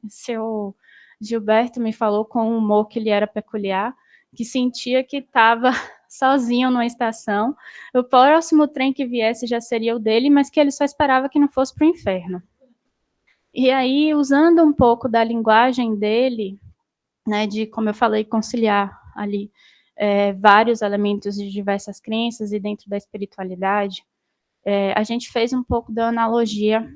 seu Gilberto me falou com um humor que lhe era peculiar, que sentia que estava sozinho numa estação, o próximo trem que viesse já seria o dele, mas que ele só esperava que não fosse para o inferno. E aí, usando um pouco da linguagem dele, né, de, como eu falei, conciliar ali vários elementos de diversas crenças e dentro da espiritualidade, a gente fez um pouco da analogia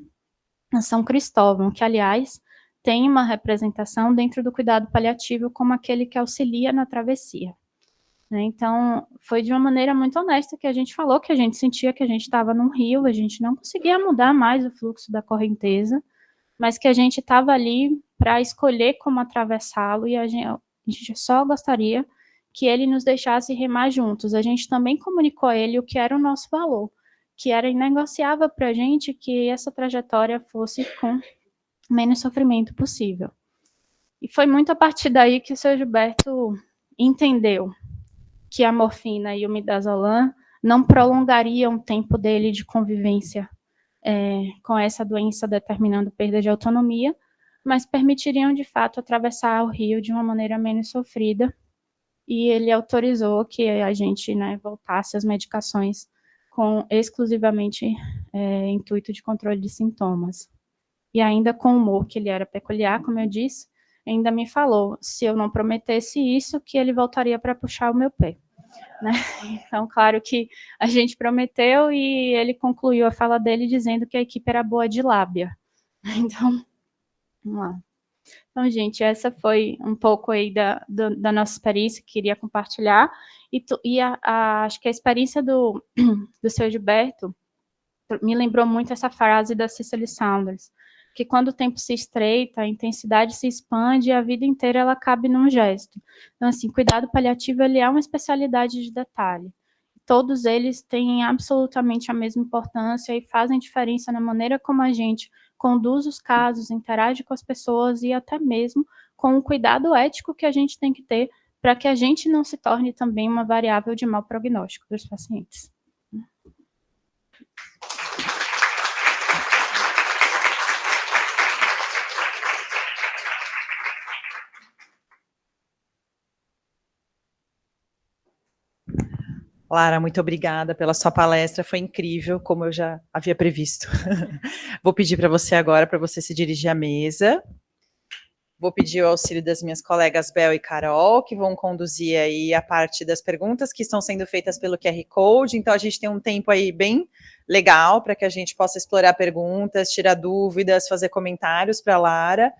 a São Cristóvão, que, aliás, tem uma representação dentro do cuidado paliativo como aquele que auxilia na travessia. Então, foi de uma maneira muito honesta que a gente falou que a gente sentia que a gente estava num rio, a gente não conseguia mudar mais o fluxo da correnteza, mas que a gente estava ali para escolher como atravessá-lo e a gente só gostaria que ele nos deixasse remar juntos. A gente também comunicou a ele o que era o nosso valor, que era inegociável para a gente que essa trajetória fosse com menos sofrimento possível. E foi muito a partir daí que o seu Gilberto entendeu que a morfina e o midazolam não prolongariam o tempo dele de convivência com essa doença determinando perda de autonomia, mas permitiriam, de fato, atravessar o rio de uma maneira menos sofrida, e ele autorizou que a gente, né, voltasse às medicações com exclusivamente intuito de controle de sintomas. E ainda com o humor, que ele era peculiar, como eu disse, ainda me falou, se eu não prometesse isso, que ele voltaria para puxar o meu pé. Né? Então, claro que a gente prometeu e ele concluiu a fala dele dizendo que a equipe era boa de lábia. Então, Vamos lá. Então, gente, essa foi um pouco aí da nossa experiência que queria compartilhar, acho que a experiência do seu Gilberto me lembrou muito essa frase da Cicely Saunders, que quando o tempo se estreita, a intensidade se expande e a vida inteira ela cabe num gesto. Então, assim, cuidado paliativo, ele é uma especialidade de detalhe. Todos eles têm absolutamente a mesma importância e fazem diferença na maneira como a gente conduz os casos, interage com as pessoas e até mesmo com o cuidado ético que a gente tem que ter para que a gente não se torne também uma variável de mau prognóstico dos pacientes. Lara, muito obrigada pela sua palestra, foi incrível, como eu já havia previsto. Vou pedir para você agora, para você se dirigir à mesa. Vou pedir o auxílio das minhas colegas Bel e Carol, que vão conduzir aí a parte das perguntas que estão sendo feitas pelo QR Code. Então, a gente tem um tempo aí bem legal para que a gente possa explorar perguntas, tirar dúvidas, fazer comentários para a Lara.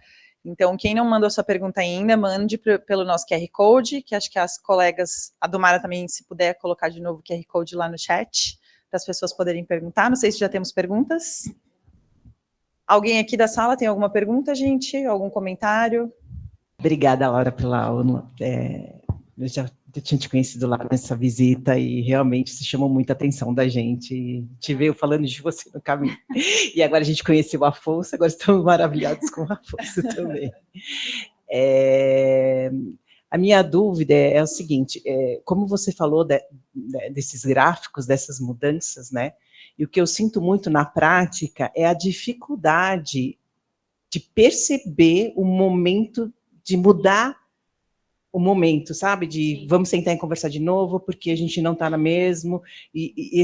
Então, quem não mandou sua pergunta ainda, mande pelo nosso QR Code, que acho que as colegas, a Dumara também, se puder colocar de novo o QR Code lá no chat, para as pessoas poderem perguntar. Não sei se já temos perguntas. Alguém aqui da sala tem alguma pergunta, gente? Algum comentário? Obrigada, Laura, pela aula. Eu já tinha te conhecido lá nessa visita e realmente se chamou muita atenção da gente. Te veio falando de você no caminho. E agora a gente conheceu o Afonso, agora estamos maravilhados com o Afonso também. A minha dúvida é o seguinte, como você falou desses gráficos, dessas mudanças, né? E o que eu sinto muito na prática é a dificuldade de perceber o momento, de mudar o momento, sabe? De Sim. Vamos sentar e conversar de novo, porque a gente não está na mesma, e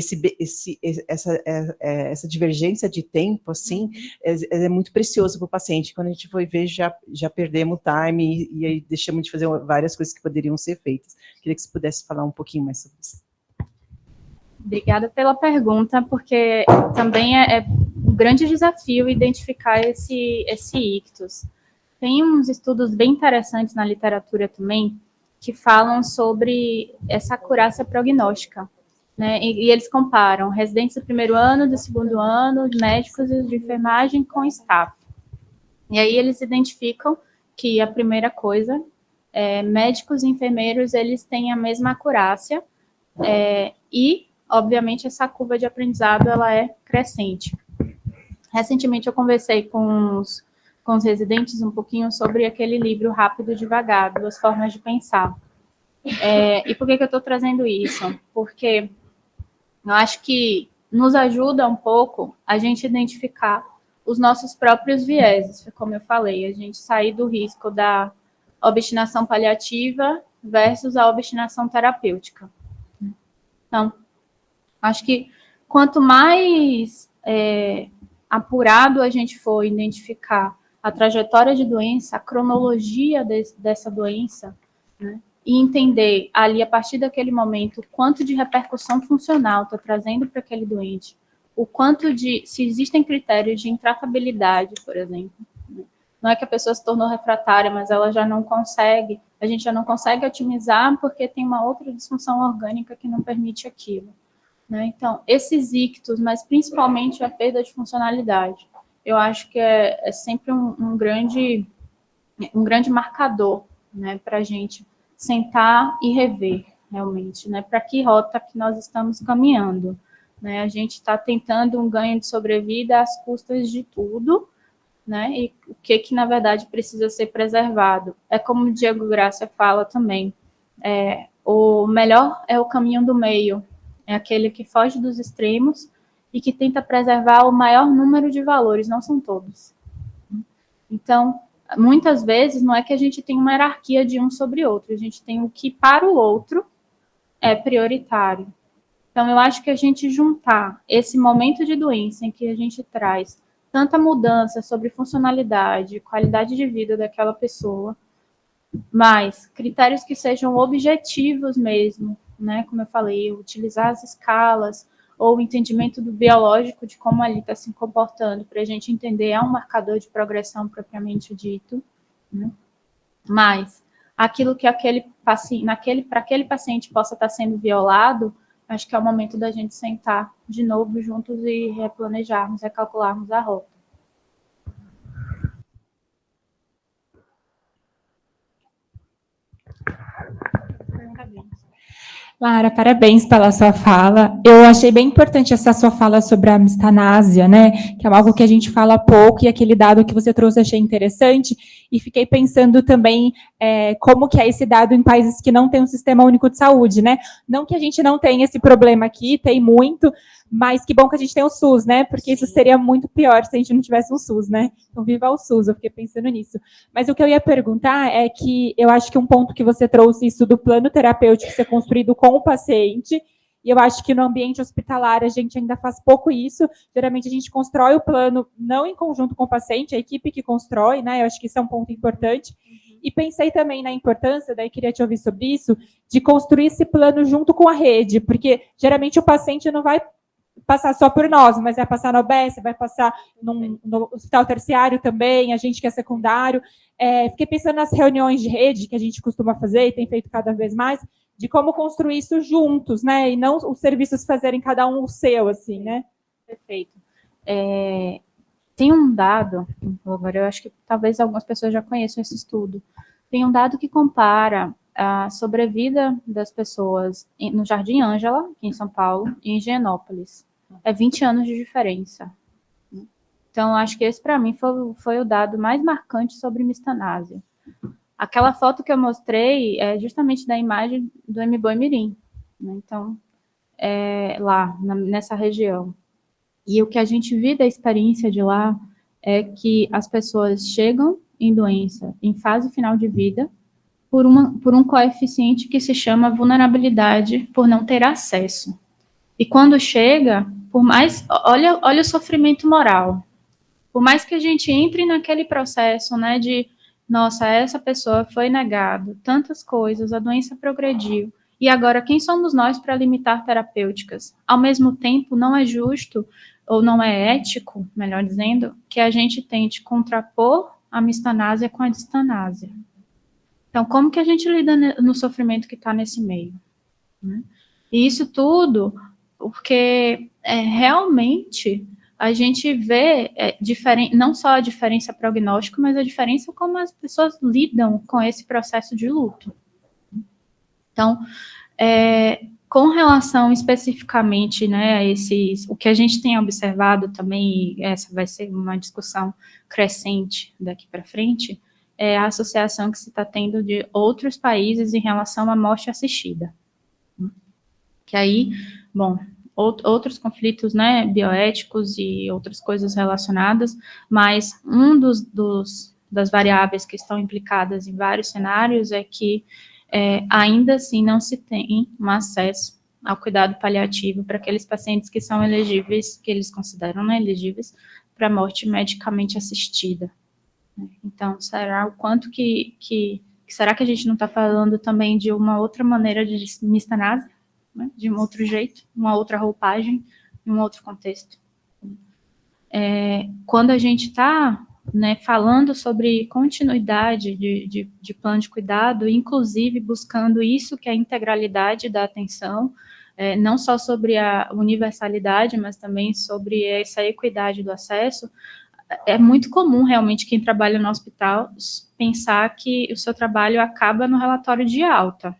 essa divergência de tempo, assim, é muito precioso para o paciente. Quando a gente foi ver, já perdemos o time, e aí deixamos de fazer várias coisas que poderiam ser feitas. Queria que você pudesse falar um pouquinho mais sobre isso. Obrigada pela pergunta, porque também é um grande desafio identificar esse ictus. Tem uns estudos bem interessantes na literatura também, que falam sobre essa acurácia prognóstica, né? E eles comparam residentes do primeiro ano, do segundo ano, médicos de enfermagem com staff. E aí eles identificam que a primeira coisa, médicos e enfermeiros, eles têm a mesma acurácia, e obviamente, essa curva de aprendizado ela é crescente. Recentemente, eu conversei com os residentes um pouquinho sobre aquele livro Rápido e Devagar, Duas Formas de Pensar. E por que eu estou trazendo isso? Porque eu acho que nos ajuda um pouco a gente identificar os nossos próprios vieses, como eu falei, a gente sair do risco da obstinação paliativa versus a obstinação terapêutica. Então, acho que quanto mais apurado a gente for identificar a trajetória de doença, a cronologia dessa doença, né, e entender ali, a partir daquele momento, o quanto de repercussão funcional está trazendo para aquele doente, o quanto se existem critérios de intratabilidade, por exemplo. Né? Não é que a pessoa se tornou refratária, mas ela já não consegue, a gente já não consegue otimizar porque tem uma outra disfunção orgânica que não permite aquilo. Né? Então, esses ictus, mas principalmente a perda de funcionalidade, eu acho que é sempre um grande marcador, né, para a gente sentar e rever, realmente, né, para que rota que nós estamos caminhando. Né? A gente está tentando um ganho de sobrevida às custas de tudo, né, e o que na verdade precisa ser preservado. É como o Diego Graça fala também, o melhor é o caminho do meio, é aquele que foge dos extremos e que tenta preservar o maior número de valores, não são todos. Então, muitas vezes, não é que a gente tem uma hierarquia de um sobre outro, a gente tem o que para o outro é prioritário. Então, eu acho que a gente juntar esse momento de doença em que a gente traz tanta mudança sobre funcionalidade, qualidade de vida daquela pessoa, mas critérios que sejam objetivos mesmo, né? Como eu falei, utilizar as escalas, ou o entendimento do biológico de como ali está se comportando, para a gente entender, é um marcador de progressão propriamente dito, né? Mas aquilo que para aquele paciente possa estar sendo violado, acho que é o momento da gente sentar de novo juntos e replanejarmos, recalcularmos a rota. Lara, parabéns pela sua fala. Eu achei bem importante essa sua fala sobre a mistanásia, né? Que é algo que a gente fala pouco, e aquele dado que você trouxe eu achei interessante. E fiquei pensando também como que é esse dado em países que não têm um sistema único de saúde, né? Não que a gente não tenha esse problema aqui, tem muito, mas que bom que a gente tem o SUS, né? Porque isso seria muito pior se a gente não tivesse um SUS, né? Então, viva o SUS, eu fiquei pensando nisso. Mas o que eu ia perguntar é que eu acho que um ponto que você trouxe, isso do plano terapêutico ser construído com o paciente, e eu acho que no ambiente hospitalar a gente ainda faz pouco isso. Geralmente a gente constrói o plano não em conjunto com o paciente, a equipe que constrói, né? Eu acho que isso é um ponto importante. E pensei também na importância, daí queria te ouvir sobre isso, de construir esse plano junto com a rede, porque geralmente o paciente não vai passar só por nós, mas vai passar no OBS, vai passar no hospital terciário também, a gente que é secundário. Fiquei pensando nas reuniões de rede que a gente costuma fazer e tem feito cada vez mais, de como construir isso juntos, né? E não os serviços fazerem cada um o seu, assim, né? Perfeito. Tem um dado, agora eu acho que talvez algumas pessoas já conheçam esse estudo, tem um dado que compara a sobrevida das pessoas no Jardim Ângela, aqui em São Paulo, e em Higienópolis. É 20 anos de diferença. Então, acho que esse, para mim, foi o dado mais marcante sobre mistanásia. Aquela foto que eu mostrei é justamente da imagem do Mboi-Mirim, né? Então, lá, nessa região. E o que a gente viu da experiência de lá é que as pessoas chegam em doença em fase final de vida por um coeficiente que se chama vulnerabilidade por não ter acesso. E quando chega, por mais... Olha o sofrimento moral. Por mais que a gente entre naquele processo, né, de, nossa, essa pessoa foi negado, tantas coisas, a doença progrediu, e agora quem somos nós para limitar terapêuticas? Ao mesmo tempo, não é justo, ou não é ético, melhor dizendo, que a gente tente contrapor a mistanásia com a distanásia. Então, como que a gente lida no sofrimento que está nesse meio? Né? E isso tudo porque realmente a gente vê não só a diferença prognóstica, mas a diferença como as pessoas lidam com esse processo de luto. Então, com relação especificamente, né, a o que a gente tem observado também, e essa vai ser uma discussão crescente daqui para frente, é a associação que se está tendo de outros países em relação à morte assistida. Que aí, bom, outros conflitos, né, bioéticos e outras coisas relacionadas, mas das variáveis que estão implicadas em vários cenários é que ainda assim não se tem um acesso ao cuidado paliativo para aqueles pacientes que são elegíveis, que eles consideram, né, elegíveis para morte medicamente assistida. Então, será o quanto será que a gente não está falando também de uma outra maneira de mistanásia? Né, de um outro jeito, uma outra roupagem, em um outro contexto. Quando a gente está, né, falando sobre continuidade de plano de cuidado, inclusive buscando isso que é a integralidade da atenção, não só sobre a universalidade, mas também sobre essa equidade do acesso, é muito comum realmente quem trabalha no hospital pensar que o seu trabalho acaba no relatório de alta.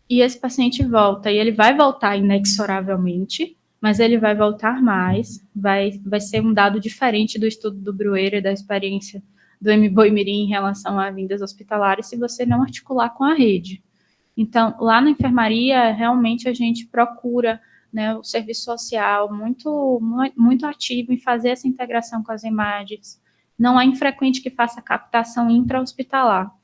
E esse paciente volta, e ele vai voltar inexoravelmente, mas ele vai voltar mais, vai ser um dado diferente do estudo do Bruera e da experiência do Mboi-Mirim em relação a vindas hospitalares, se você não articular com a rede. Então, lá na enfermaria, realmente a gente procura, né, o serviço social muito, muito ativo em fazer essa integração com as imagens. Não é infrequente que faça captação intra-hospitalar,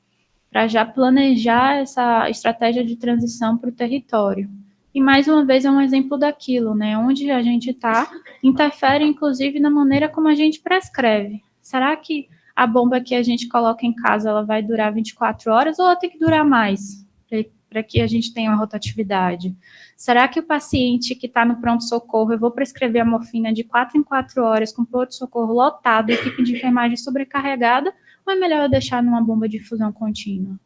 para já planejar essa estratégia de transição para o território. E, mais uma vez, é um exemplo daquilo, né, onde a gente está, interfere, inclusive, na maneira como a gente prescreve. Será que a bomba que a gente coloca em casa, ela vai durar 24 horas ou ela tem que durar mais? Para para que a gente tenha uma rotatividade? Será que o paciente que está no pronto-socorro, eu vou prescrever a morfina de 4 em 4 horas, com o pronto-socorro lotado, equipe de enfermagem sobrecarregada, ou é melhor eu deixar numa bomba de infusão contínua?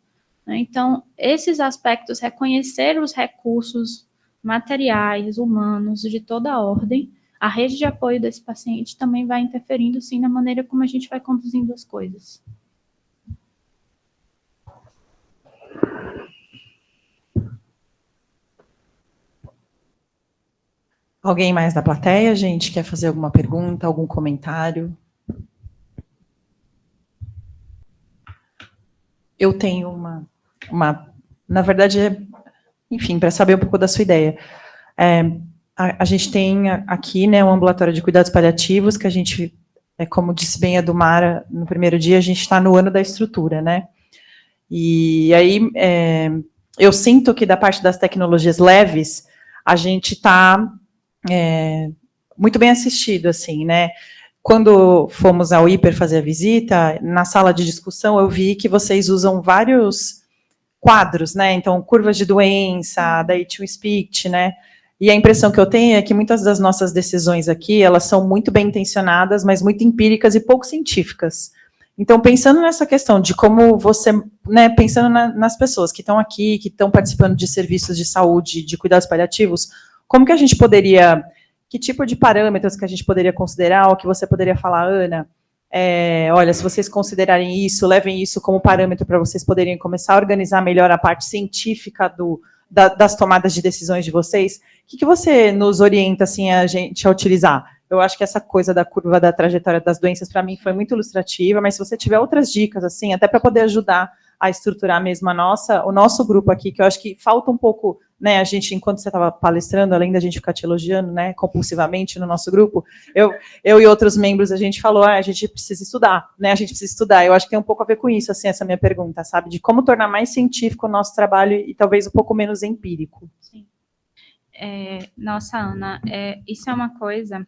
Então, esses aspectos, reconhecer os recursos materiais, humanos, de toda a ordem, a rede de apoio desse paciente também vai interferindo, sim, na maneira como a gente vai conduzindo as coisas. Alguém mais da plateia, gente, quer fazer alguma pergunta, algum comentário? Eu tenho na verdade, enfim, para saber um pouco da sua ideia. A gente tem aqui, né, um ambulatório de cuidados paliativos, que a gente, como disse bem a Dumara, no primeiro dia, a gente está no ano da estrutura, né? E aí, eu sinto que da parte das tecnologias leves, a gente está muito bem assistido, assim, né? Quando fomos ao Hiper fazer a visita, na sala de discussão, eu vi que vocês usam vários quadros, né? Então, curvas de doença, daí tinha o speech, né? E a impressão que eu tenho é que muitas das nossas decisões aqui, elas são muito bem intencionadas, mas muito empíricas e pouco científicas. Então, pensando nessa questão de como você, né, pensando nas pessoas que estão aqui, que estão participando de serviços de saúde, de cuidados paliativos, como que a gente poderia, que tipo de parâmetros que a gente poderia considerar, ou que você poderia falar, Ana, olha, se vocês considerarem isso, levem isso como parâmetro para vocês poderem começar a organizar melhor a parte científica das tomadas de decisões de vocês. O que você nos orienta, assim, a gente a utilizar? Eu acho que essa coisa da curva da trajetória das doenças, para mim, foi muito ilustrativa, mas se você tiver outras dicas, assim, até para poder ajudar a estruturar mesmo o nosso grupo aqui, que eu acho que falta um pouco, né, a gente, enquanto você estava palestrando, além da gente ficar te elogiando, né, compulsivamente no nosso grupo, eu e outros membros, a gente falou, a gente precisa estudar, né, a gente precisa estudar. Eu acho que tem um pouco a ver com isso, assim, essa minha pergunta, sabe, de como tornar mais científico o nosso trabalho e talvez um pouco menos empírico. Sim. Nossa, Ana, isso é uma coisa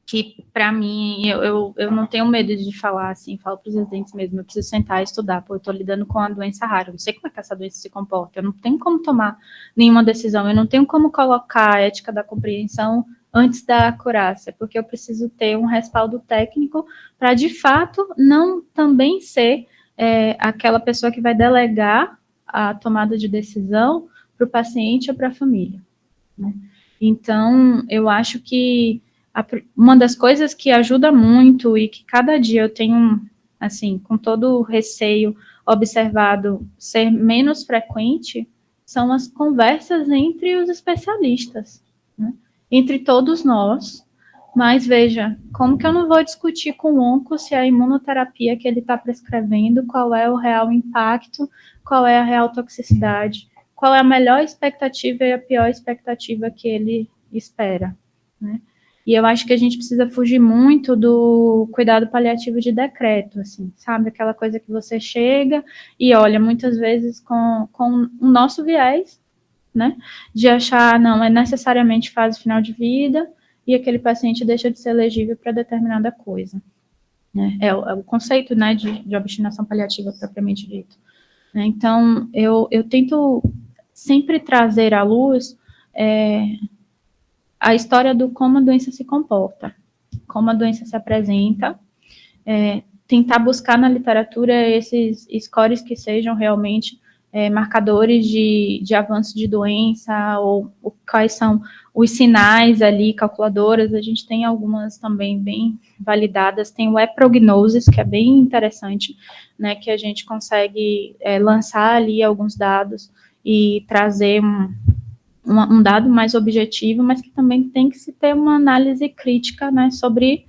que, para mim, eu não tenho medo de falar, assim, falo para os residentes mesmo, eu preciso sentar e estudar, eu estou lidando com uma doença rara, eu não sei como é que essa doença se comporta, eu não tenho como tomar nenhuma decisão, eu não tenho como colocar a ética da compreensão antes da acurácia, porque eu preciso ter um respaldo técnico para, de fato, não também ser aquela pessoa que vai delegar a tomada de decisão para o paciente ou para a família, né? Então, eu acho que uma das coisas que ajuda muito e que cada dia eu tenho, assim, com todo o receio observado ser menos frequente, são as conversas entre os especialistas, né? Entre todos nós. Mas veja, como que eu não vou discutir com o onco se a imunoterapia que ele está prescrevendo, qual é o real impacto, qual é a real toxicidade, qual é a melhor expectativa e a pior expectativa que ele espera, né? E eu acho que a gente precisa fugir muito do cuidado paliativo de decreto, assim, sabe? Aquela coisa que você chega e olha, muitas vezes com o nosso viés, né? De achar, não, é necessariamente fase final de vida e aquele paciente deixa de ser elegível para determinada coisa, né? É o conceito, né, de obstinação paliativa propriamente dito. Então, eu tento sempre trazer à luz a história do como a doença se comporta, como a doença se apresenta, tentar buscar na literatura esses scores que sejam realmente marcadores de avanço de doença, ou quais são os sinais ali, calculadoras. A gente tem algumas também bem validadas, tem o e-prognosis, que é bem interessante, né, que a gente consegue lançar ali alguns dados e trazer um dado mais objetivo, mas que também tem que se ter uma análise crítica, né, sobre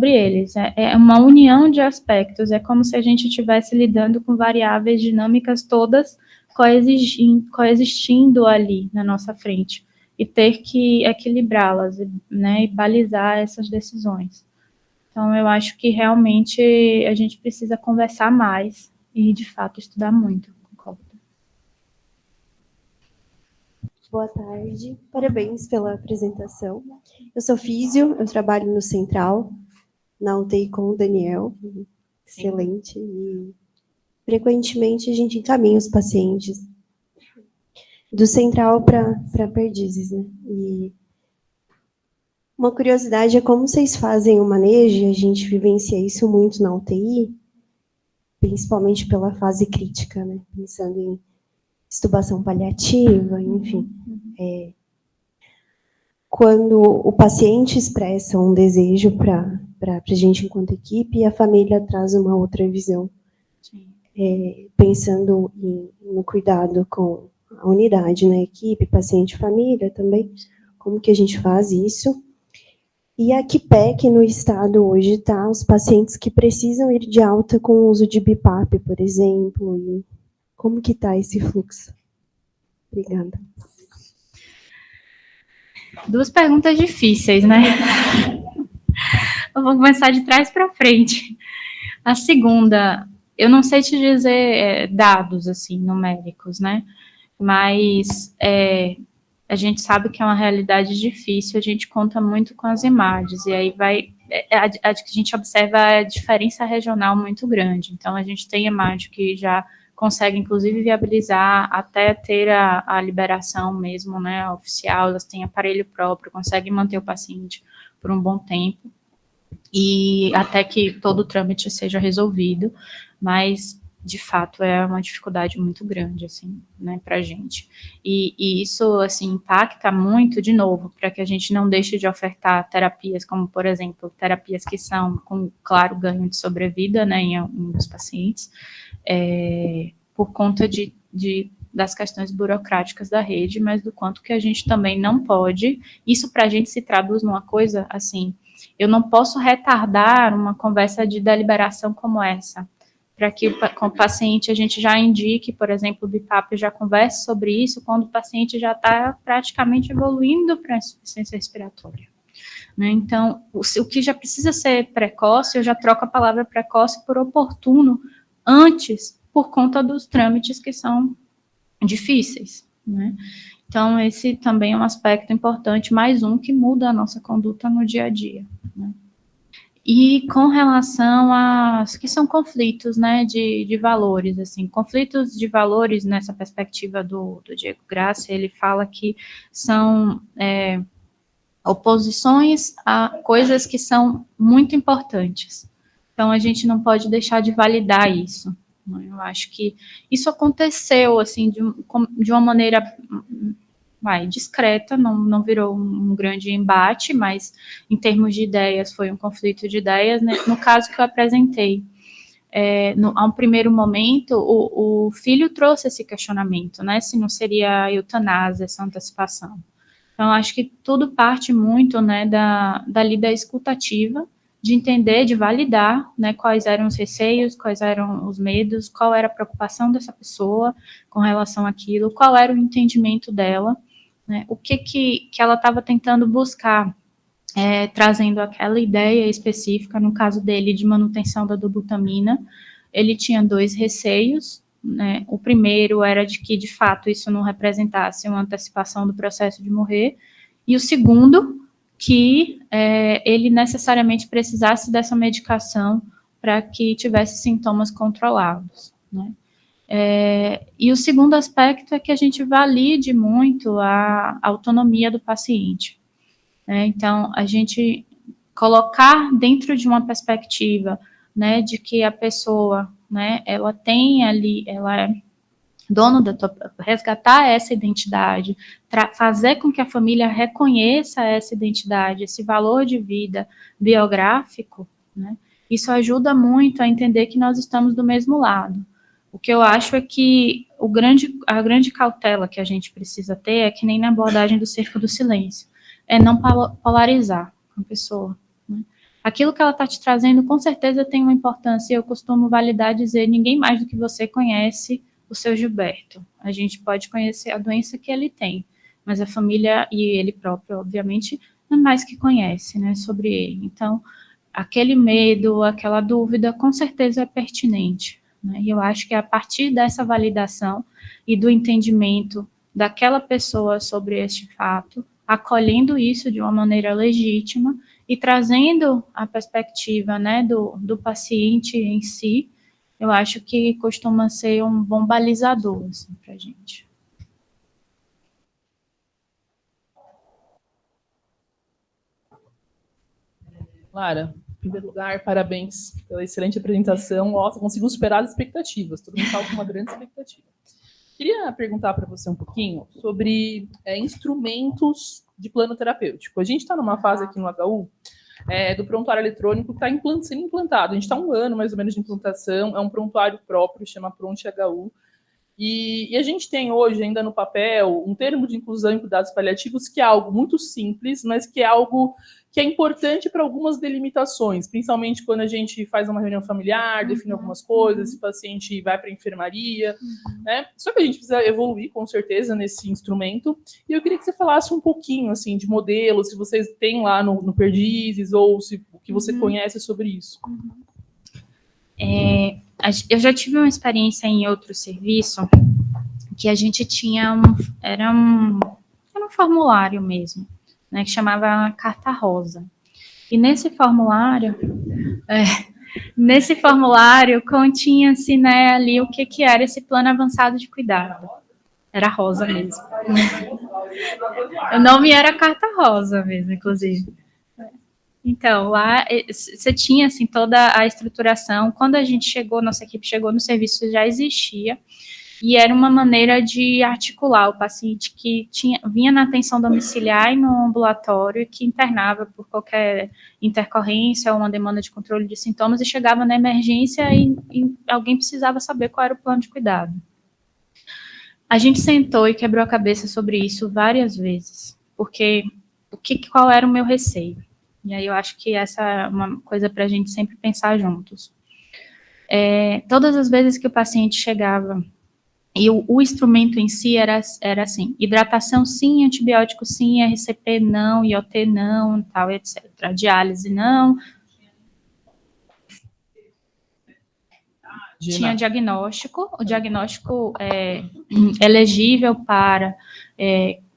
eles. É uma união de aspectos, é como se a gente estivesse lidando com variáveis dinâmicas todas coexistindo ali na nossa frente, e ter que equilibrá-las, né, e balizar essas decisões. Então, eu acho que realmente a gente precisa conversar mais e, de fato, estudar muito. Boa tarde, parabéns pela apresentação. Eu sou físio, eu trabalho no Central, na UTI com o Daniel, excelente. E frequentemente a gente encaminha os pacientes do Central para Perdizes, né? E uma curiosidade é como vocês fazem o manejo, a gente vivencia isso muito na UTI, principalmente pela fase crítica, né? Pensando em extubação paliativa, enfim. Quando o paciente expressa um desejo para a gente enquanto equipe, e a família traz uma outra visão. Pensando no cuidado com a unidade, né, equipe, paciente e família também, como que a gente faz isso. E a QPEC no estado hoje está os pacientes que precisam ir de alta com o uso de BIPAP, por exemplo, e como que está esse fluxo? Obrigada. Duas perguntas difíceis, né? Eu vou começar de trás para frente. A segunda, eu não sei te dizer dados, assim, numéricos, né? Mas a gente sabe que é uma realidade difícil, a gente conta muito com as imagens, e aí a gente observa a diferença regional muito grande. Então, a gente tem imagem que já consegue, inclusive, viabilizar até ter a liberação mesmo, né, oficial, elas têm aparelho próprio, conseguem manter o paciente por um bom tempo, e até que todo o trâmite seja resolvido, mas, de fato, é uma dificuldade muito grande, assim, né, para a gente. E isso, assim, impacta muito, de novo, para que a gente não deixe de ofertar terapias, como, por exemplo, terapias que são com claro ganho de sobrevida, né, em alguns pacientes, por conta das questões burocráticas da rede, mas do quanto que a gente também não pode, isso para a gente se traduz numa coisa, assim, eu não posso retardar uma conversa de deliberação como essa, para que com o paciente a gente já indique, por exemplo, o BIPAP já converse sobre isso, quando o paciente já está praticamente evoluindo para a insuficiência respiratória. Né? Então, o que já precisa ser precoce, eu já troco a palavra precoce por oportuno antes, por conta dos trâmites que são difíceis, né? Então, esse também é um aspecto importante, mais um que muda a nossa conduta no dia a dia, né? E com relação às que são conflitos, né, de valores, assim, conflitos de valores nessa perspectiva do Diego Graça, ele fala que são oposições a coisas que são muito importantes. Então, a gente não pode deixar de validar isso. Eu acho que isso aconteceu, assim, de uma maneira discreta, não virou um grande embate, mas em termos de ideias, foi um conflito de ideias, né? No caso que eu apresentei. A um primeiro momento, o filho trouxe esse questionamento, né? Se não seria a eutanásia, essa antecipação. Então, acho que tudo parte muito, né, dali da escutativa, de entender, de validar, né, quais eram os receios, quais eram os medos, qual era a preocupação dessa pessoa com relação àquilo, qual era o entendimento dela, né, o que ela estava tentando buscar, trazendo aquela ideia específica, no caso dele, de manutenção da dobutamina. Ele tinha 2 receios, né? O primeiro era de que, de fato, isso não representasse uma antecipação do processo de morrer, e o segundo, que ele necessariamente precisasse dessa medicação para que tivesse sintomas controlados, né? E o segundo aspecto é que a gente valide muito a autonomia do paciente, né? Então, a gente colocar dentro de uma perspectiva, né, de que a pessoa, né, ela tem ali, ela é dono da resgatar essa identidade, fazer com que a família reconheça essa identidade, esse valor de vida biográfico, né, isso ajuda muito a entender que nós estamos do mesmo lado. O que eu acho é que a grande cautela que a gente precisa ter é que nem na abordagem do cerco do silêncio, é não polarizar a pessoa, né? Aquilo que ela está te trazendo, com certeza tem uma importância, e eu costumo validar dizer, ninguém mais do que você conhece o seu Gilberto. A gente pode conhecer a doença que ele tem, mas a família e ele próprio, obviamente, não é mais que conhece, né, sobre ele. Então, aquele medo, aquela dúvida, com certeza é pertinente, né? E eu acho que a partir dessa validação e do entendimento daquela pessoa sobre este fato, acolhendo isso de uma maneira legítima e trazendo a perspectiva, né, do paciente em si, eu acho que costuma ser um bom balizador, assim, para a gente. Lara, em primeiro lugar, parabéns pela excelente apresentação. Nossa, conseguiu superar as expectativas. Todo mundo estava com uma grande expectativa. Queria perguntar para você um pouquinho sobre instrumentos de plano terapêutico. A gente está numa fase aqui no HU do prontuário eletrônico que está sendo implantado. A gente está 1 ano, mais ou menos, de implantação. É um prontuário próprio, chama Pronte HU. E a gente tem hoje, ainda no papel, um termo de inclusão em cuidados paliativos que é algo muito simples, mas que é algo que é importante para algumas delimitações, principalmente quando a gente faz uma reunião familiar, define algumas coisas, se o paciente vai para a enfermaria, né? Só que a gente precisa evoluir, com certeza, nesse instrumento. E eu queria que você falasse um pouquinho, assim, de modelos, se vocês têm lá no Perdizes, ou se o que você conhece sobre isso. Eu já tive uma experiência em outro serviço que a gente tinha era um formulário mesmo, né, que chamava Carta Rosa. E nesse formulário continha-se, né, ali o que era esse plano avançado de cuidado. Era rosa mesmo. O nome era Carta Rosa mesmo, inclusive. Então, lá você tinha, assim, toda a estruturação. Quando a gente chegou, nossa equipe chegou no serviço, já existia, e era uma maneira de articular o paciente que vinha na atenção domiciliar e no ambulatório, e que internava por qualquer intercorrência ou uma demanda de controle de sintomas, e chegava na emergência e alguém precisava saber qual era o plano de cuidado. A gente sentou e quebrou a cabeça sobre isso várias vezes, porque qual era o meu receio? E aí eu acho que essa é uma coisa para a gente sempre pensar juntos. Todas as vezes que o paciente chegava, e o instrumento em si era assim, hidratação sim, antibiótico sim, RCP não, IOT não, tal, etc. Diálise não. Tinha diagnóstico, o diagnóstico é elegível para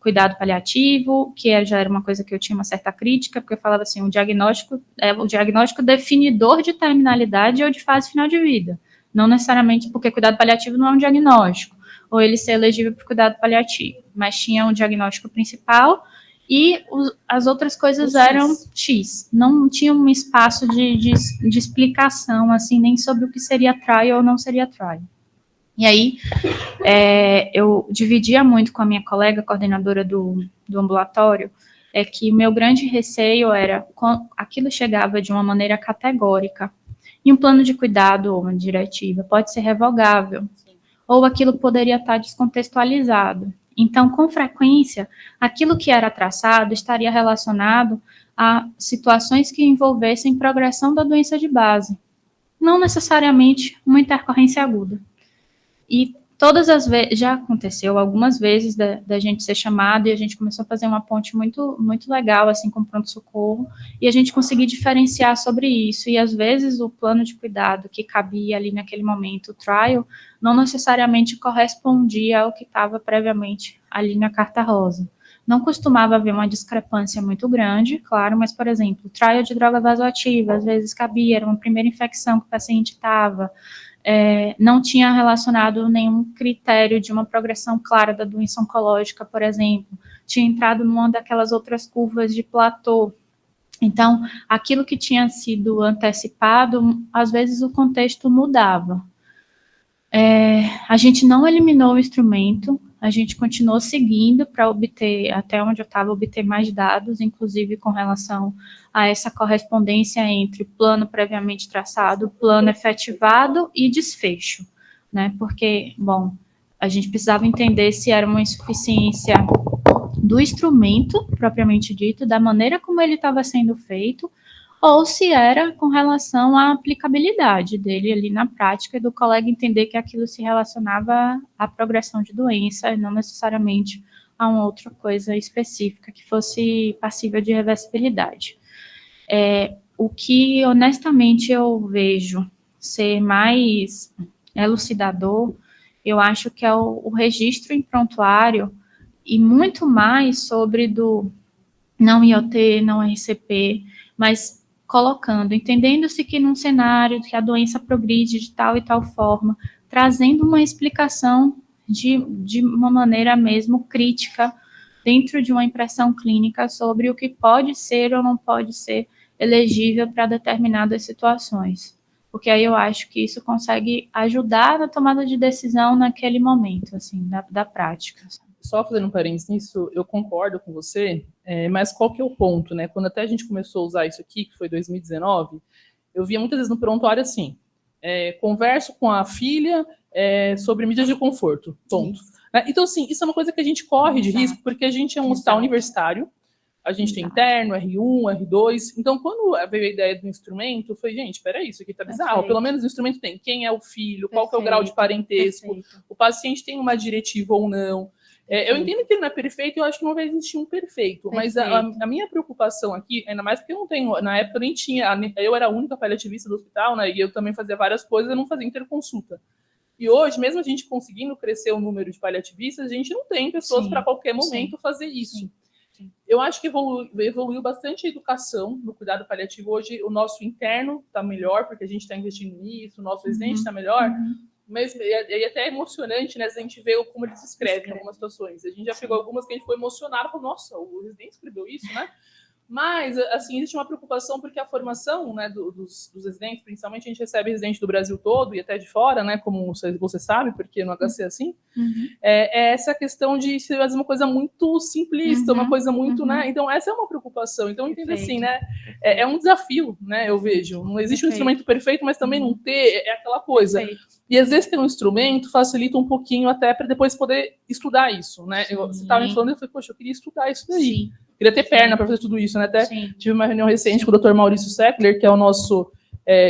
cuidado paliativo, que já era uma coisa que eu tinha uma certa crítica, porque eu falava assim, o diagnóstico definidor de terminalidade ou de fase final de vida, não necessariamente porque cuidado paliativo não é um diagnóstico, ou ele ser elegível para cuidado paliativo, mas tinha um diagnóstico principal e as outras coisas eram X, não tinha um espaço de explicação, assim, nem sobre o que seria trial ou não seria trial. E aí, eu dividia muito com a minha colega, coordenadora do ambulatório, que o meu grande receio era, aquilo chegava de uma maneira categórica, e um plano de cuidado ou uma diretiva pode ser revogável, ou aquilo poderia estar descontextualizado. Então, com frequência, aquilo que era traçado estaria relacionado a situações que envolvessem progressão da doença de base, não necessariamente uma intercorrência aguda. E todas as vezes, já aconteceu algumas vezes da gente ser chamado e a gente começou a fazer uma ponte muito, muito legal, assim, com o pronto-socorro, e a gente conseguir diferenciar sobre isso, e às vezes o plano de cuidado que cabia ali naquele momento, o trial, não necessariamente correspondia ao que estava previamente ali na Carta Rosa. Não costumava haver uma discrepância muito grande, claro, mas, por exemplo, o trial de droga vasoativa, às vezes cabia, era uma primeira infecção que o paciente estava, não tinha relacionado nenhum critério de uma progressão clara da doença oncológica, por exemplo, tinha entrado numa daquelas outras curvas de platô. Então, aquilo que tinha sido antecipado, às vezes o contexto mudava. A gente não eliminou o instrumento, a gente continuou seguindo para obter, até onde eu estava, obter mais dados, inclusive com relação a essa correspondência entre plano previamente traçado, plano efetivado e desfecho, né? Porque, bom, a gente precisava entender se era uma insuficiência do instrumento, propriamente dito, da maneira como ele estava sendo feito, ou se era com relação à aplicabilidade dele ali na prática e do colega entender que aquilo se relacionava à progressão de doença e não necessariamente a uma outra coisa específica que fosse passível de reversibilidade. O que, honestamente, eu vejo ser mais elucidador, eu acho que é o registro em prontuário e muito mais sobre do não IOT, não RCP, mas entendendo-se que num cenário que a doença progride de tal e tal forma, trazendo uma explicação de uma maneira mesmo crítica dentro de uma impressão clínica sobre o que pode ser ou não pode ser elegível para determinadas situações. Porque aí eu acho que isso consegue ajudar na tomada de decisão naquele momento, assim, da prática. Só fazendo um parênteses nisso, eu concordo com você, mas qual que é o ponto, né? Quando até a gente começou a usar isso aqui, que foi 2019, eu via muitas vezes no prontuário assim, converso com a filha sobre medidas de conforto, ponto. Então, assim, isso é uma coisa que a gente corre de risco, porque a gente é um hospital universitário, a gente tem interno, R1, R2, então quando veio a ideia do instrumento, eu falei, gente, peraí, isso aqui tá bizarro, pelo menos o instrumento tem quem é o filho, qual que é o grau de parentesco, o paciente tem uma diretiva ou não. Eu entendo que ele não é perfeito, eu acho que não vai existir um perfeito, mas a minha preocupação aqui, ainda mais porque eu não tenho, na época eu nem tinha, eu era a única paliativista do hospital, né, e eu também fazia várias coisas, eu não fazia interconsulta. E hoje, mesmo a gente conseguindo crescer o número de paliativistas, a gente não tem pessoas para qualquer momento fazer isso. Eu acho que evoluiu bastante a educação no cuidado paliativo. Hoje, o nosso interno está melhor, porque a gente está investindo nisso, o nosso residente está melhor, mas é até emocionante, né? A gente vê como eles escrevem em algumas situações. A gente já pegou algumas que a gente foi emocionado, falou, nossa, o residente escreveu isso, né? Mas, assim, existe uma preocupação porque a formação, né, dos residentes, principalmente a gente recebe residente do Brasil todo e até de fora, né, como você sabe, porque no HC é assim, é essa questão de ser uma coisa muito simplista, uma coisa muito, né, então essa é uma preocupação, então entenda assim, né, é um desafio, né, eu vejo, não existe um instrumento perfeito, mas também não ter é aquela coisa, e às vezes ter um instrumento facilita um pouquinho até para depois poder estudar isso, né, você estava me falando, eu falei, poxa, eu queria estudar isso daí. Queria ter perna para fazer tudo isso, né? Até tive uma reunião recente com o Dr. Maurício Seckler, que é o nosso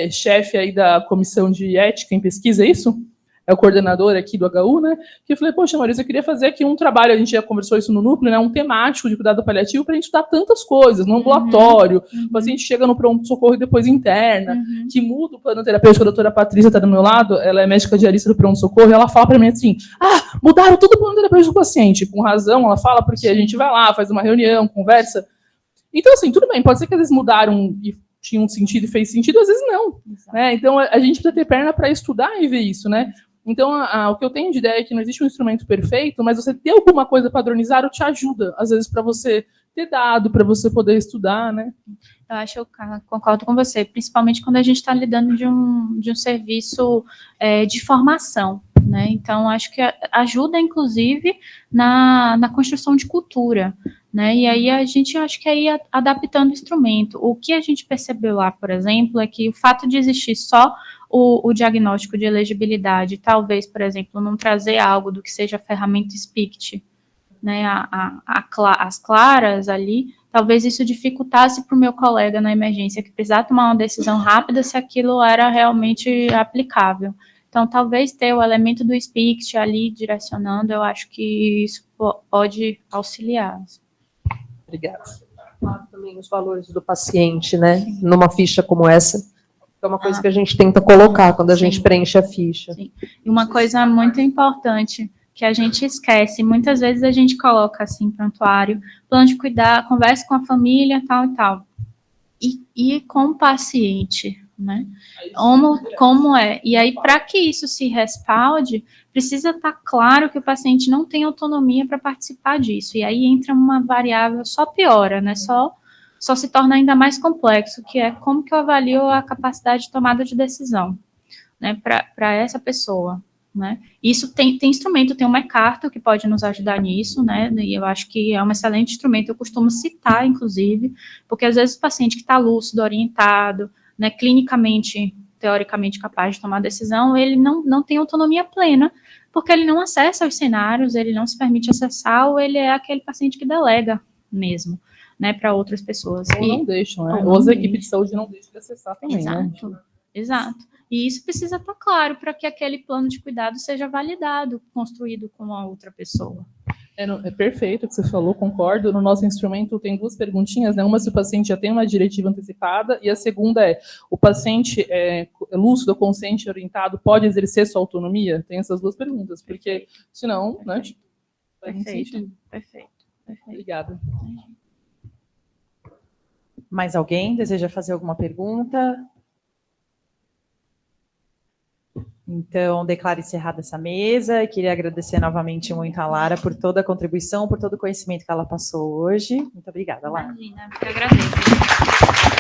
chefe aí da comissão de ética em pesquisa, é isso? É o coordenador aqui do HU, né? Que eu falei, poxa, Maurício, eu queria fazer aqui um trabalho, a gente já conversou isso no núcleo, né? Um temático de cuidado paliativo para a gente estudar tantas coisas, no ambulatório, o paciente chega no pronto-socorro e depois interna, que muda o plano terapêutico. A doutora Patrícia está do meu lado, ela é médica diarista do pronto-socorro, e ela fala para mim assim, mudaram todo o plano terapêutico do paciente. Com razão, ela fala, porque a gente vai lá, faz uma reunião, conversa. Então, assim, tudo bem, pode ser que às vezes mudaram e tinha um sentido e fez sentido, às vezes não. Né? Então, a gente precisa ter perna para estudar e ver isso, né? Então, o que eu tenho de ideia é que não existe um instrumento perfeito, mas você ter alguma coisa padronizada te ajuda, às vezes, para você ter dado, para você poder estudar, né? Eu concordo com você, principalmente quando a gente está lidando de um serviço de formação, né? Então, acho que ajuda, inclusive, na construção de cultura, né? E aí a gente, acho que aí adaptando o instrumento. O que a gente percebeu lá, por exemplo, é que o fato de existir só o diagnóstico de elegibilidade, talvez, por exemplo, não trazer algo do que seja a ferramenta SPICT, né, as claras ali, talvez isso dificultasse para o meu colega na emergência, que precisava tomar uma decisão rápida se aquilo era realmente aplicável. Então, talvez ter o elemento do SPICT ali direcionando, eu acho que isso pode auxiliar. Obrigada. Também os valores do paciente, né, numa ficha como essa, é uma coisa que a gente tenta colocar quando a gente preenche a ficha. Sim. E uma coisa muito importante que a gente esquece, muitas vezes a gente coloca assim, prontuário, plano de cuidar, conversa com a família, tal e tal. E com o paciente, né? Como é? E aí, para que isso se respalde, precisa estar claro que o paciente não tem autonomia para participar disso. E aí entra uma variável, só piora, né? Só se torna ainda mais complexo, que é como que eu avalio a capacidade de tomada de decisão, né, para essa pessoa, né. Isso tem instrumento, tem uma carta que pode nos ajudar nisso, né, e eu acho que é um excelente instrumento, eu costumo citar, inclusive, porque às vezes o paciente que está lúcido, orientado, né, clinicamente, teoricamente capaz de tomar decisão, ele não tem autonomia plena, porque ele não acessa os cenários, ele não se permite acessar, ou ele é aquele paciente que delega mesmo, né, para outras pessoas. Ou não deixam, né? Ou as equipes de saúde não deixam de acessar também, exato, né? Exato. E isso precisa estar claro para que aquele plano de cuidado seja validado, construído com a outra pessoa. É perfeito o que você falou, concordo. No nosso instrumento tem duas perguntinhas, né? Uma se o paciente já tem uma diretiva antecipada, e a segunda é, o paciente lúcido, consciente, orientado, pode exercer sua autonomia? Tem essas duas perguntas, porque senão, né? Perfeito. Obrigada. Mais alguém deseja fazer alguma pergunta? Então, declaro encerrada essa mesa e queria agradecer novamente muito a Lara por toda a contribuição, por todo o conhecimento que ela passou hoje. Muito obrigada, Lara. Imagina, eu agradeço.